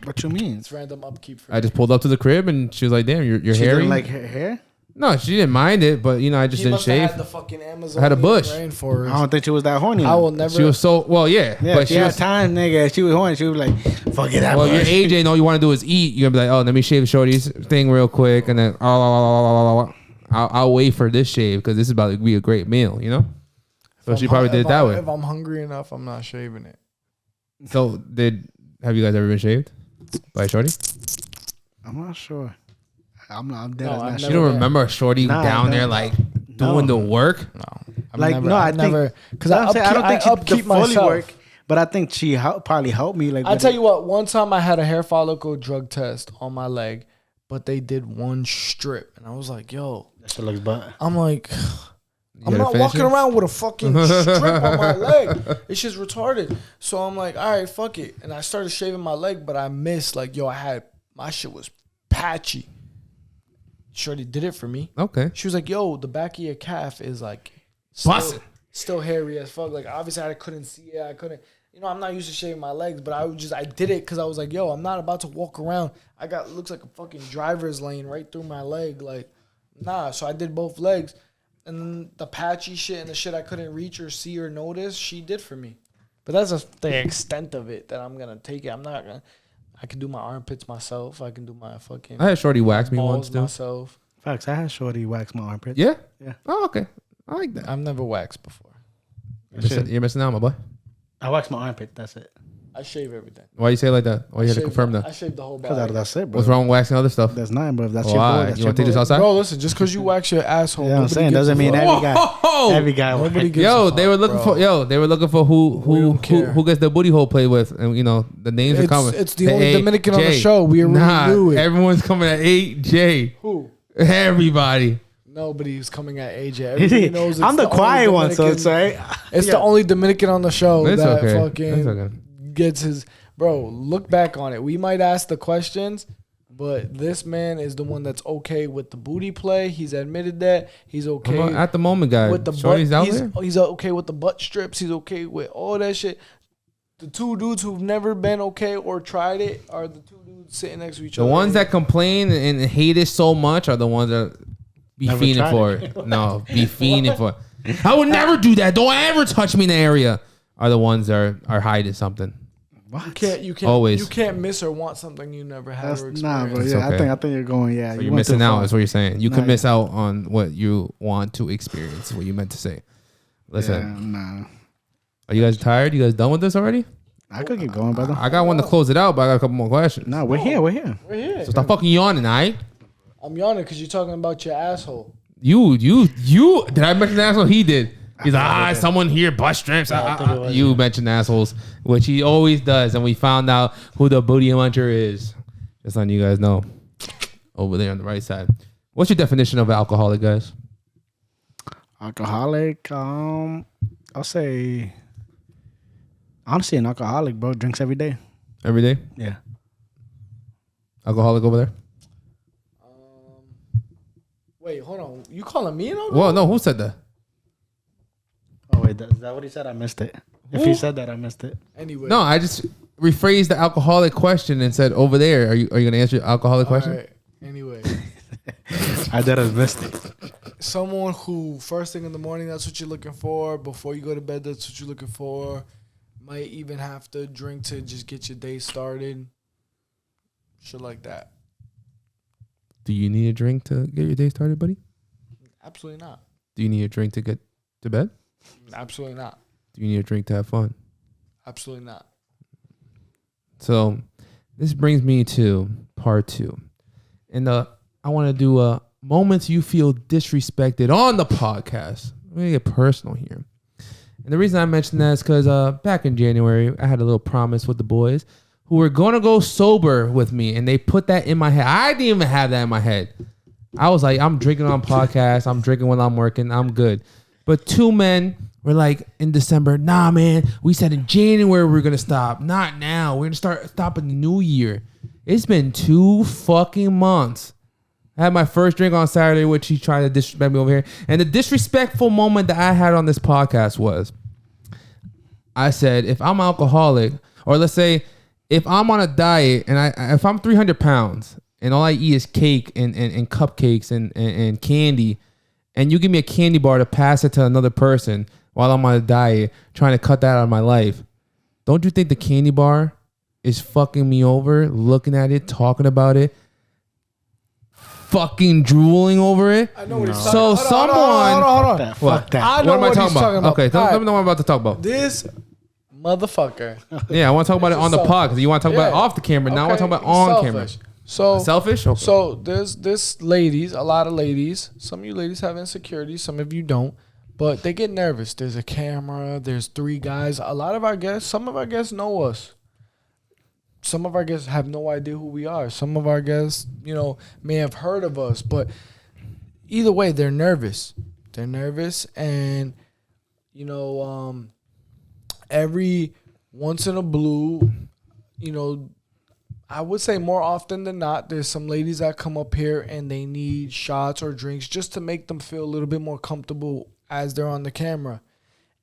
What you mean? It's random upkeep. I just pulled up to the crib and she was like, damn, you're she hairy. Didn't like her hair? No, she didn't mind it, but I just didn't shave. Had the fucking Amazon I had a bush. Rainforest. I don't think she was that horny. I will never. She was so Yeah, but she had time, nigga. She was horny. She was like, fuck it up. Well, your AJ and all you want to do is eat. You're gonna be like, oh, let me shave Shorty's thing real quick, and then I'll wait for this shave because this is about to be a great meal, So she probably did it that way. If I'm hungry enough, I'm not shaving it. So have you guys ever been shaved by Shorty? I'm not sure. I'm dead. No, not You sure. don't remember a Shorty down there like doing the work? No, I think because I don't think she upkeep myself. Work, but I think she probably helped me. Like I tell you what, one time I had a hair follicle drug test on my leg, but they did one strip, and I was like, yo, that shit looks bad. I'm like, I'm not walking around with a fucking strip on my leg. It's just retarded. So I'm like, all right, fuck it. And I started shaving my leg, but I missed. Like, yo, my shit was patchy. Shorty did it for me. Okay. She was like, yo, the back of your calf is like still hairy as fuck. Like, obviously I couldn't see it. I couldn't, I'm not used to shaving my legs, but I did it because I was like, yo, I'm not about to walk around. Looks like a fucking driver's lane right through my leg. Like, nah. So I did both legs. And then the patchy shit and the shit I couldn't reach or see or notice, she did for me. But that's just the extent of it that I'm going to take it. I'm not going to. I can do my armpits myself. I can do my fucking. I had Shorty wax me once too. Myself. Facts. I had Shorty wax my armpits. Yeah? Yeah. Oh, okay. I like that. I've never waxed before. You're missing out, my boy. I wax my armpit. That's it. I shave everything. Why you say it like that? Why you had to confirm that? I shaved the whole body. Because that's it, bro. What's wrong with waxing other stuff? That's nothing, bro. That's Why? your boy. That's You want to take this outside? Bro, listen, just because you wax your asshole, I'm saying doesn't mean every guy. Nobody gives Yo, a fuck, they were looking for who gets the booty hole played with, and the names are coming. It's the only Dominican on the show. We already knew it. Everyone's coming at 8J. Who? Everybody. Nobody's coming at AJ. Everybody knows I'm the quiet one, so it's right. It's the only Dominican on the show It's that okay. fucking gets his bro, look back on it. We might ask the questions, but this man is the one that's okay with the booty play. He's admitted that. He's okay at the moment, guys. with the Shorty's butt. out there. He's okay with the butt strips. He's okay with all that shit. The two dudes who've never been okay or tried it are the two dudes sitting next to each other. The ones that complain and hate it so much are the ones that be Never fiending tried for it. No, be fiending for it. I would never do that. Don't ever touch me in the area. Are the ones that are hiding something. What? You can't Always. You can't miss or want something you never had or Nah, experienced. bro. Yeah, okay. I think you're going. Yeah, So you you're went missing too out. far. Is what you're saying. You Nah, could miss yeah. out on what you want to experience. What you meant to say. Listen, Yeah, nah. are you guys tired? You guys done with this already? I could keep going, brother. I got one to close it out, but I got a couple more questions. Nah, we're here. We're here. We're here. So stop fucking yawning, alright? I'm yawning because you're talking about your asshole. You. Did I mention the asshole? He did. He's like, someone here, butt strips. You mentioned assholes, which he always does, and we found out who the booty muncher is. Just letting you guys know. Over there on the right side. What's your definition of alcoholic, guys? Alcoholic. I'll say. Honestly, an alcoholic, bro, drinks every day. Every day? Yeah. Alcoholic over there? Wait, hold on. You calling me an alcoholic? Well, no, who said that? Oh wait, is that what he said? I missed it. If he said that, I missed it. Anyway. No, I just rephrased the alcoholic question and said over there. Are you gonna answer your alcoholic question? All right. Anyway. I did have missed it. Someone who first thing in the morning, that's what you're looking for. Before you go to bed, that's what you're looking for. Might even have to drink to just get your day started. Shit like that. Do you need a drink to get your day started, buddy? Absolutely not. Do you need a drink to get to bed? Absolutely not. Do you need a drink to have fun? Absolutely not. So this brings me to part 2. And I want to do moments you feel disrespected on the podcast. I'm going to get personal here. And the reason I mentioned that is because back in January, I had a little promise with the boys who were going to go sober with me. And they put that in my head. I didn't even have that in my head. I was like, I'm drinking on podcasts. I'm drinking when I'm working. I'm good. But 2 men were like in December, nah, man, we said in January we're going to stop. Not now. We're going to stop in the new year. It's been 2 fucking months. I had my first drink on Saturday, which he tried to disrespect me over here. And the disrespectful moment that I had on this podcast was, I said, if I'm alcoholic, or let's say if I'm on a diet and if I'm 300 pounds and all I eat is cake and cupcakes and candy, and you give me a candy bar to pass it to another person while I'm on a diet, trying to cut that out of my life, don't you think the candy bar is fucking me over, looking at it, talking about it, fucking drooling over it? I know what he's So talking someone... Hold on. Fuck that. I know What am I what talking he's about? talking about. Okay, All let right. me know what I'm about to talk about. This motherfucker. Yeah, I want to talk about it on the Selfish. pod because you want to talk about it Yeah. off the camera. Now I want to talk about He's on selfish. camera. So Selfish? Okay. So there's this ladies, a lot of ladies. Some of you ladies have insecurities, some of you don't. But they get nervous. There's a camera. There's 3 guys. A lot of our guests, some of our guests know us. Some of our guests have no idea who we are. Some of our guests, may have heard of us. But either way, they're nervous. They're nervous. And, every once in a blue, I would say more often than not, there's some ladies that come up here and they need shots or drinks just to make them feel a little bit more comfortable as they're on the camera.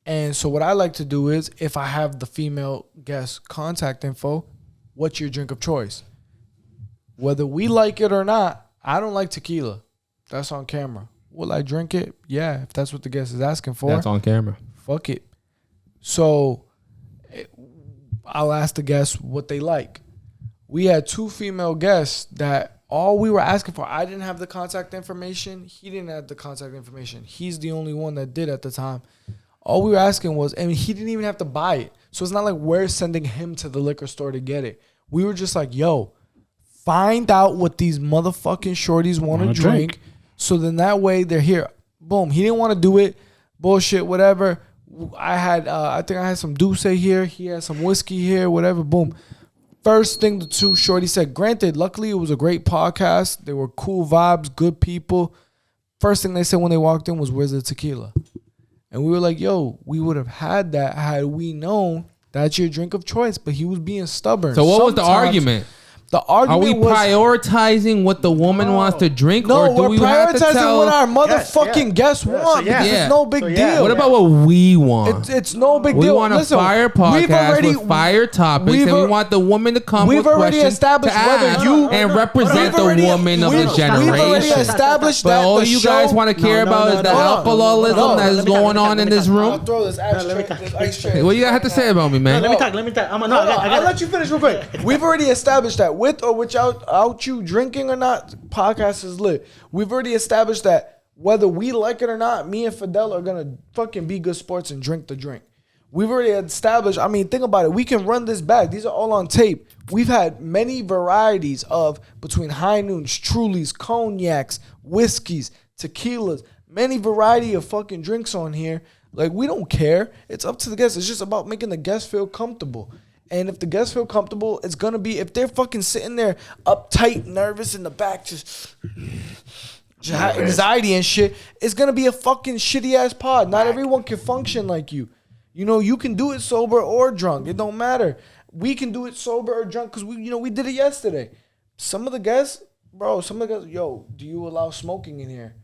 And so what I like to do is, if I have the female guest contact info, what's your drink of choice? Whether we like it or not, I don't like tequila. That's on camera. Will I drink it? Yeah, if that's what the guest is asking for. That's on camera. Fuck it. So I'll ask the guests what they like. We had 2 female guests that all we were asking for, I didn't have the contact information. He didn't have the contact information. He's the only one that did at the time. All we were asking was, and he didn't even have to buy it. So it's not like we're sending him to the liquor store to get it. We were just like, yo, find out what these motherfucking shorties want to drink. So then that way they're here. Boom. He didn't want to do it. Bullshit, whatever. I think I had some Douce here. He had some whiskey here, whatever. Boom. First thing the 2 shorties said, granted, luckily it was a great podcast. They were cool vibes, good people. First thing they said when they walked in was, where's the tequila? And we were like, yo, we would have had that had we known that's your drink of choice. But he was being stubborn. So what was the Sometimes argument? The argument was... Are we prioritizing what the woman wants to drink? No, or do we're we have to prioritizing tell... what our motherfucking guests want. yeah. Because it's no big deal. What about what we want? It's no big we deal. Want a fire podcast with fire topics, and we want the woman to come with questions to ask and represent the woman of the generation. We've already established that. But all you guys want to care about is the alcoholism that is going on in this room. I'll throw this ice tray. What you have to say about me, man? Let me talk. I'll let you finish real quick. We've already established that with or without you drinking or not, podcast is lit. We've already established that whether we like it or not, me and Fidel are gonna fucking be good sports and drink the drink. We've already established. I mean, think about it. We can run this back. These are all on tape. We've had many varieties of between high noons, Trulies, cognacs, whiskeys, tequilas, many variety of fucking drinks on here. Like, we don't care. It's up to the guests. It's just about making the guests feel comfortable. And if the guests feel comfortable, it's going to be, if they're fucking sitting there uptight, nervous in the back, just anxiety and shit, it's going to be a fucking shitty ass pod. Not everyone can function like you. You know, you can do it sober or drunk. It don't matter. We can do it sober or drunk because we did it yesterday. Some of the guests, yo, do you allow smoking in here?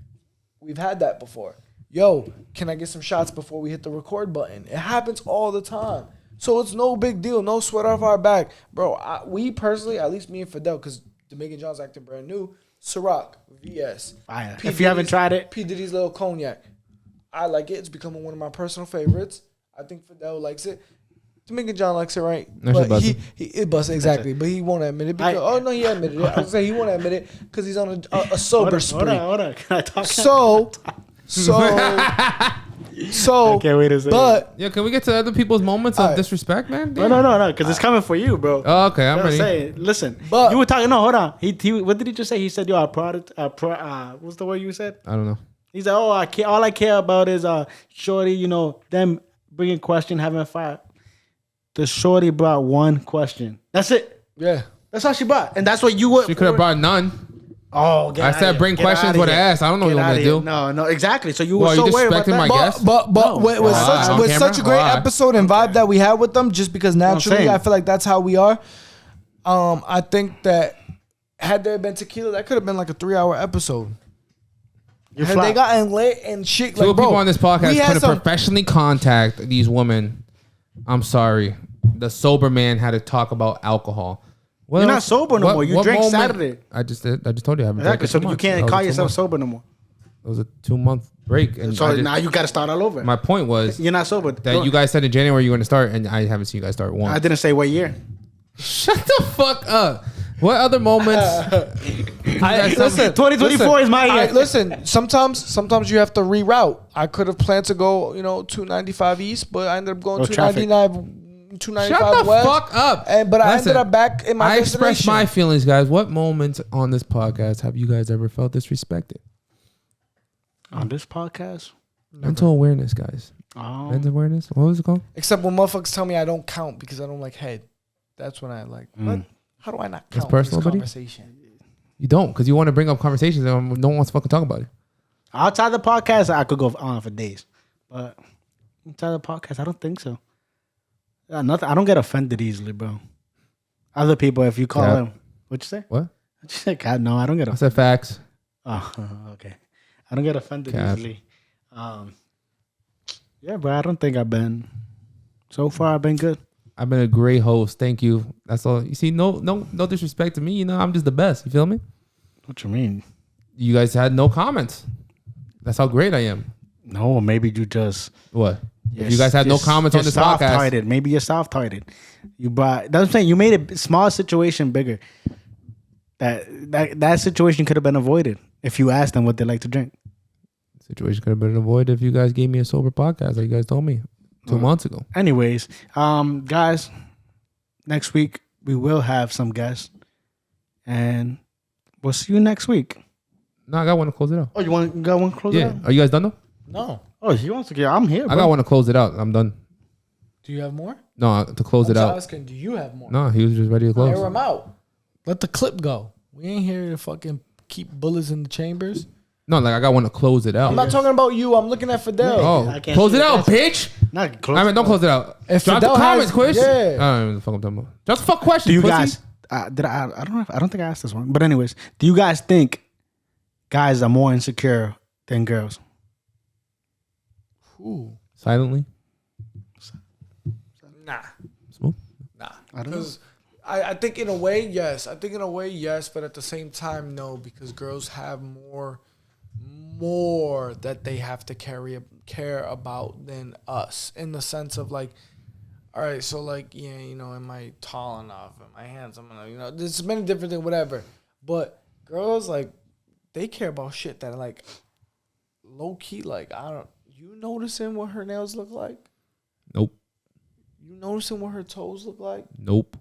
We've had that before. Yo, can I get some shots before we hit the record button? It happens all the time. So it's no big deal. No sweat off our back. Bro, we personally, at least me and Fidel, because Jamaican John's acting brand new, Ciroc, VS. If you haven't tried it. P. Diddy's Little Cognac. I like it. It's becoming one of my personal favorites. I think Fidel likes it. Jamaican John likes it, right? But he busts, exactly. But he won't admit it. Because, he admitted it. I was going to say he won't admit it because he's on a sober spree. Hold on. Can I talk? So, I can't wait to say but yeah, can we get to other people's moments of disrespect, man? No, because it's coming for you, bro. Oh, okay, I'm ready. Saying, listen, but you were talking. No, hold on. He what did he just say? He said, "Yo, what's the word you said?" I don't know. He said, "Oh, all I care about is shorty. Them bringing question, having fire." The shorty brought one question. That's it. Yeah, that's all she brought, and that's what you would. She could have brought none. Oh, I said bring questions with an ass. I don't know what you're gonna do. No, exactly. So you were so you worried about disrespecting my that. guest? But with such a great episode and vibe that we had with them, just because naturally I feel like that's how we are. I think that had there been tequila, that could have been like a 3-hour episode. Had they gotten lit and shit, Two people on this podcast could have professionally contact these women. I'm sorry, the sober man had to talk about alcohol. You're not sober no more. You drank Saturday. I just told you I haven't. Exactly. So you can't call yourself sober no more. It was a 2-month break, and so now you got to start all over. My point was you're not sober. That you guys said in January you're going to start, and I haven't seen you guys start once. I didn't say what year. Shut the fuck up. What other moments? Listen, 2024 is my year. Listen, sometimes you have to reroute. I could have planned to go, 295 east, but I ended up going 295. 295 Shut the West, fuck up. But I ended up back in my I expressed my feelings, guys. What moments on this podcast have you guys ever felt disrespected? On this podcast? Mental awareness, guys. Oh. Mental awareness? What was it called? Except when motherfuckers tell me I don't count because I don't like head. That's when I like, what? How do I not count? That's personal, buddy? Conversation. You don't, because you want to bring up conversations and no one wants to fucking talk about it. Outside the podcast, I could go on for days. But inside the podcast, I don't think so. Nothing. I don't get offended easily, bro. Other people, if you call them, what'd you say? What? You said, God, no, I don't get offended. I said facts. Oh, okay. I don't get offended easily. Yeah, bro, I don't think I've been. So far, I've been good. I've been a great host. Thank you. That's all. You see, no disrespect to me. I'm just the best. You feel me? What you mean? You guys had no comments. That's how great I am. No, maybe you just what? If you guys had no comments on this podcast, maybe you're soft-hearted. You brought. That's what I'm saying. You made a small situation bigger. That situation could have been avoided if you asked them what they like to drink. Situation could have been avoided if you guys gave me a sober podcast, like you guys told me 2 months ago. Anyways, guys, next week we will have some guests, and we'll see you next week. No, I got one to close it out. Oh, you got one to close it out? Are you guys done though? No. Oh, he wants to get. I'm here. Bro. I got one to close it out. I'm done. Do you have more? No, to close it out. Asking, do you have more? No, he was just ready to close. Air him out. Let the clip go. We ain't here to fucking keep bullets in the chambers. No, like I got one to close it out. I'm not talking about you. I'm looking at Fidel. Oh, I can't close see it the out, answer. bitch. Not close. I mean, don't close it out. If Drop the Fidel comments, has- Chris. yeah. I don't know what the fuck I'm talking about. Just a fuck question. Do you pussy. guys? Did I? I don't know. I don't think I asked this one. But anyways, do you guys think guys are more insecure than girls? Ooh. Silently? Nah. Smooth? Nah. I don't know. Because I think in a way, yes. I think in a way, yes. But at the same time, no. Because girls have more that they have to care about than us. In the sense of like, all right, so like, yeah, you know, am I tall enough? Am I handsome enough? You know, there's many different things, whatever. But girls, like, they care about shit that like low key, like, I don't. You noticing what her nails look like? Nope. You noticing what her toes look like? Nope.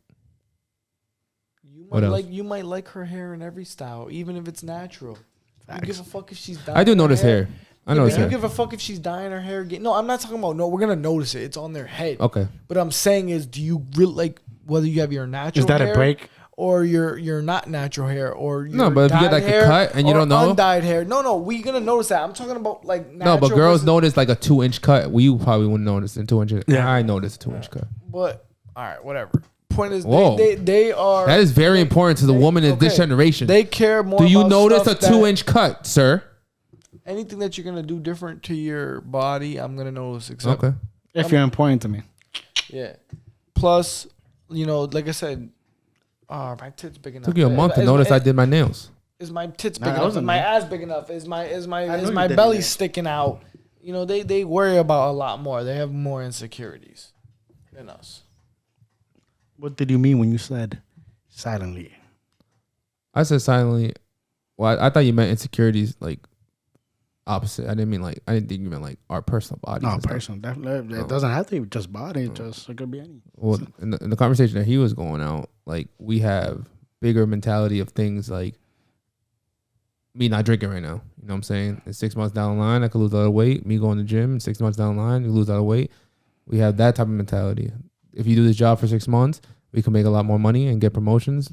What else? You might like her hair in every style, even if it's natural. Facts. You give a fuck if she's dyeing I do her notice hair. I Yeah, notice but you hair. give a fuck if she's dyeing her hair. No, I'm not talking about. No, we're gonna notice it. It's on their head. Okay. But I'm saying is, do you really like whether you have your natural Is that hair a break? or your not natural hair or your No, but if you get dyed like a hair cut and you or don't know. undyed hair? No, we gonna notice that. I'm talking about like No, natural but girls versus- notice like a 2-inch cut. We probably wouldn't notice in 2 inches. Yeah. I noticed a 2-inch cut. But all right, whatever. Point is, Whoa. they are. That is very important to the woman in this okay. generation. They care more. Do you about notice a stuff that- 2-inch cut, sir? Anything that you're gonna do different to your body, I'm gonna notice. Except, Okay. If you're important to me. yeah. Plus, you know, like I said, my tits big enough. Took you a month to notice I did my nails. Is my tits Nah, big that enough? Is wasn't my me. ass big enough? Is my I know you did belly it. sticking out? You know, they worry about a lot more. They have more insecurities than us. What did you mean when you said silently? I said silently. Well, I thought you meant insecurities like opposite. I didn't think you meant like our personal bodies. No, and stuff. personal. Definitely. Oh. It doesn't have to be just body. It could be any. Well, in the conversation that he was going out, like we have bigger mentality of things like me not drinking right now. You know what I'm saying? And 6 months down the line, I could lose a lot of weight. Me going to the gym, and 6 months down the line, you lose a lot of weight. We have that type of mentality. If you do this job for 6 months, we can make a lot more money and get promotions.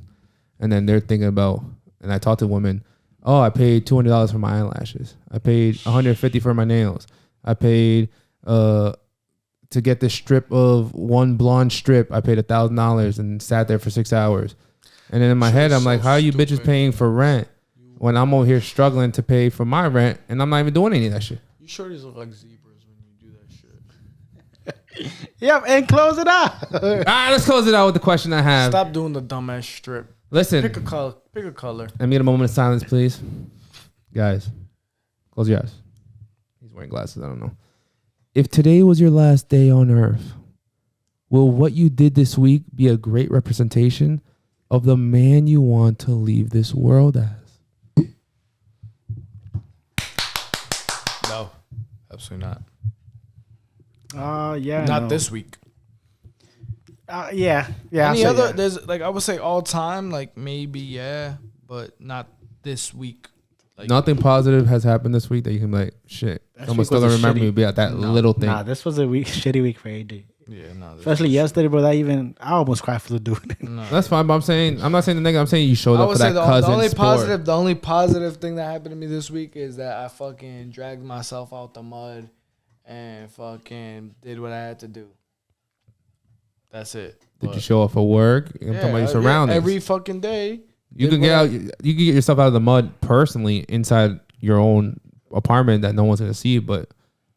And then they're thinking about, and I talk to women, oh, I paid $200 for my eyelashes. I paid $150 for my nails. I paid to get this strip of one blonde strip. I paid $1,000 and sat there for 6 hours. And then in my head, I'm like, how are you bitches paying for rent when I'm over here struggling to pay for my rent and I'm not even doing any of that shit? You shorties look like zebras when you do that shit. Yep, and close it out. All right, let's close it out with the question I have. Stop doing the dumbass strip. Listen, Pick a color. Pick a color. let me get a moment of silence, please. Guys, close your eyes. He's wearing glasses. I don't know. If today was your last day on earth, will what you did this week be a great representation of the man you want to leave this world as? No, absolutely not. Yeah. Not no. this week. Yeah. Any I'll say other? yeah. There's like I would say all time, like maybe yeah, but not this week. Like, Nothing positive has happened this week that you can be like, shit. That Someone week still was gonna a remember shitty- me be at that little thing. Nah, this was a shitty week for AD. Yeah, no. Especially yesterday, bro. I almost cried for the dude. No. That's fine, but I'm not saying the nigga. I'm saying you showed I up would for say that the cousin only sport. the only positive thing that happened to me this week is that I fucking dragged myself out the mud and fucking did what I had to do. That's it. Did you show up for work? I'm talking about your surroundings. every fucking day. You did can get what out. You can get yourself out of the mud personally inside your own apartment that no one's gonna see. But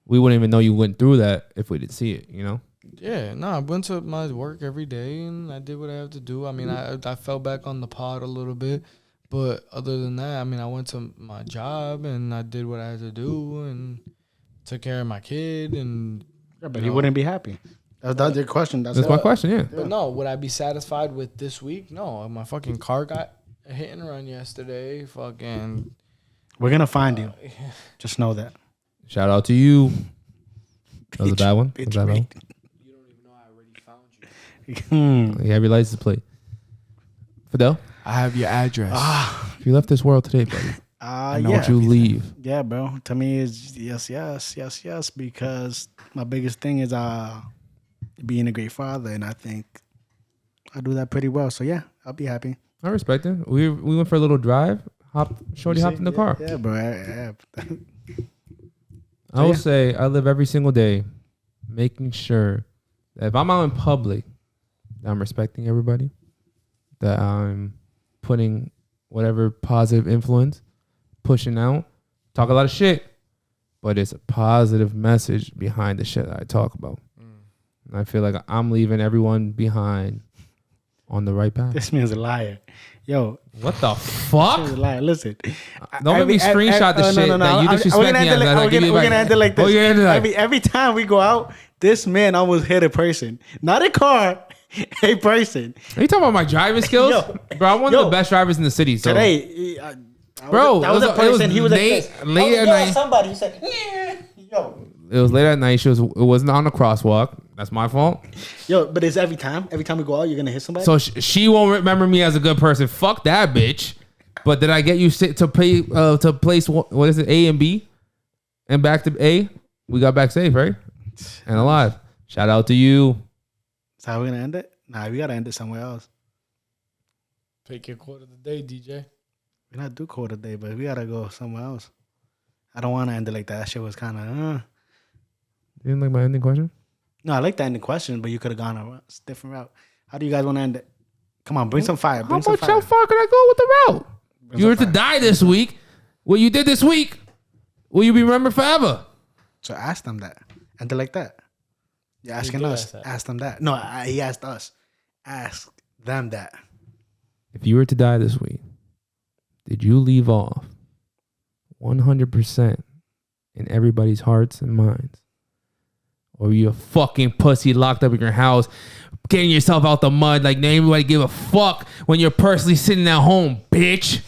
we wouldn't even know you went through that if we didn't see it. You know. Yeah, no, I went to my work every day and I did what I have to do. I mean, I fell back on the pod a little bit, but other than that, I mean, I went to my job and I did what I had to do and took care of my kid and. Yeah, but he wouldn't be happy. That's your question. That's my question. Yeah. But no, would I be satisfied with this week? No, my fucking car got a hit and run yesterday. Fucking. We're gonna find you. Just know that. Shout out to you. That was a bad one. Was that a bad one? You don't even know I already found you. You have your license plate. Fidel, I have your address. if you left this world today, buddy, I know what you leave. Yeah, bro. To me, is yes, because my biggest thing is being a great father, and I think I do that pretty well. So yeah, I'll be happy. I respect it. We went for a little drive. Shorty hopped in the car. Yeah, bro. Yeah. I will say I live every single day making sure that if I'm out in public, that I'm respecting everybody, that I'm putting whatever positive influence, pushing out, talk a lot of shit, but it's a positive message behind the shit that I talk about. And I feel like I'm leaving everyone behind on the right path. This man's a liar. Yo. What the fuck? This man's a liar. Listen. Don't let me screenshot the shit that you disrespect me as. We're going to end it like this. Every time we go out, this man almost hit a person. Not a car, a person. Are you talking about my driving skills? Yo. Bro, I'm one of the best drivers in the city. So. Today, bro, that was a person. He was late, like, late at night. Somebody said, yeah. Yo. It was late at night. It wasn't on the crosswalk. That's my fault. Yo, but it's every time. Every time we go out, you're gonna hit somebody. So she won't remember me as a good person. Fuck that bitch. But did I get you to place what is it, A and B, and back to A? We got back safe, right? And alive. Shout out to you. So how we gonna end it? Nah, we gotta end it somewhere else. Take your quote of the day, DJ. We not do quote of the day, but we gotta go somewhere else. I don't want to end it like that. That shit was kind of. You didn't like my ending question? No, I like the ending question, but you could have gone a different route. How do you guys want to end it? Come on, bring some fire. Bring How far could I go with the route? You were to die this week. What you did this week, will you be remembered forever? So ask them that. End it like that. You're asking us. Ask them that. No, he asked us. Ask them that. If you were to die this week, did you leave off 100% in everybody's hearts and minds? Or you a fucking pussy locked up in your house, getting yourself out the mud like anybody give a fuck when you're personally sitting at home, bitch?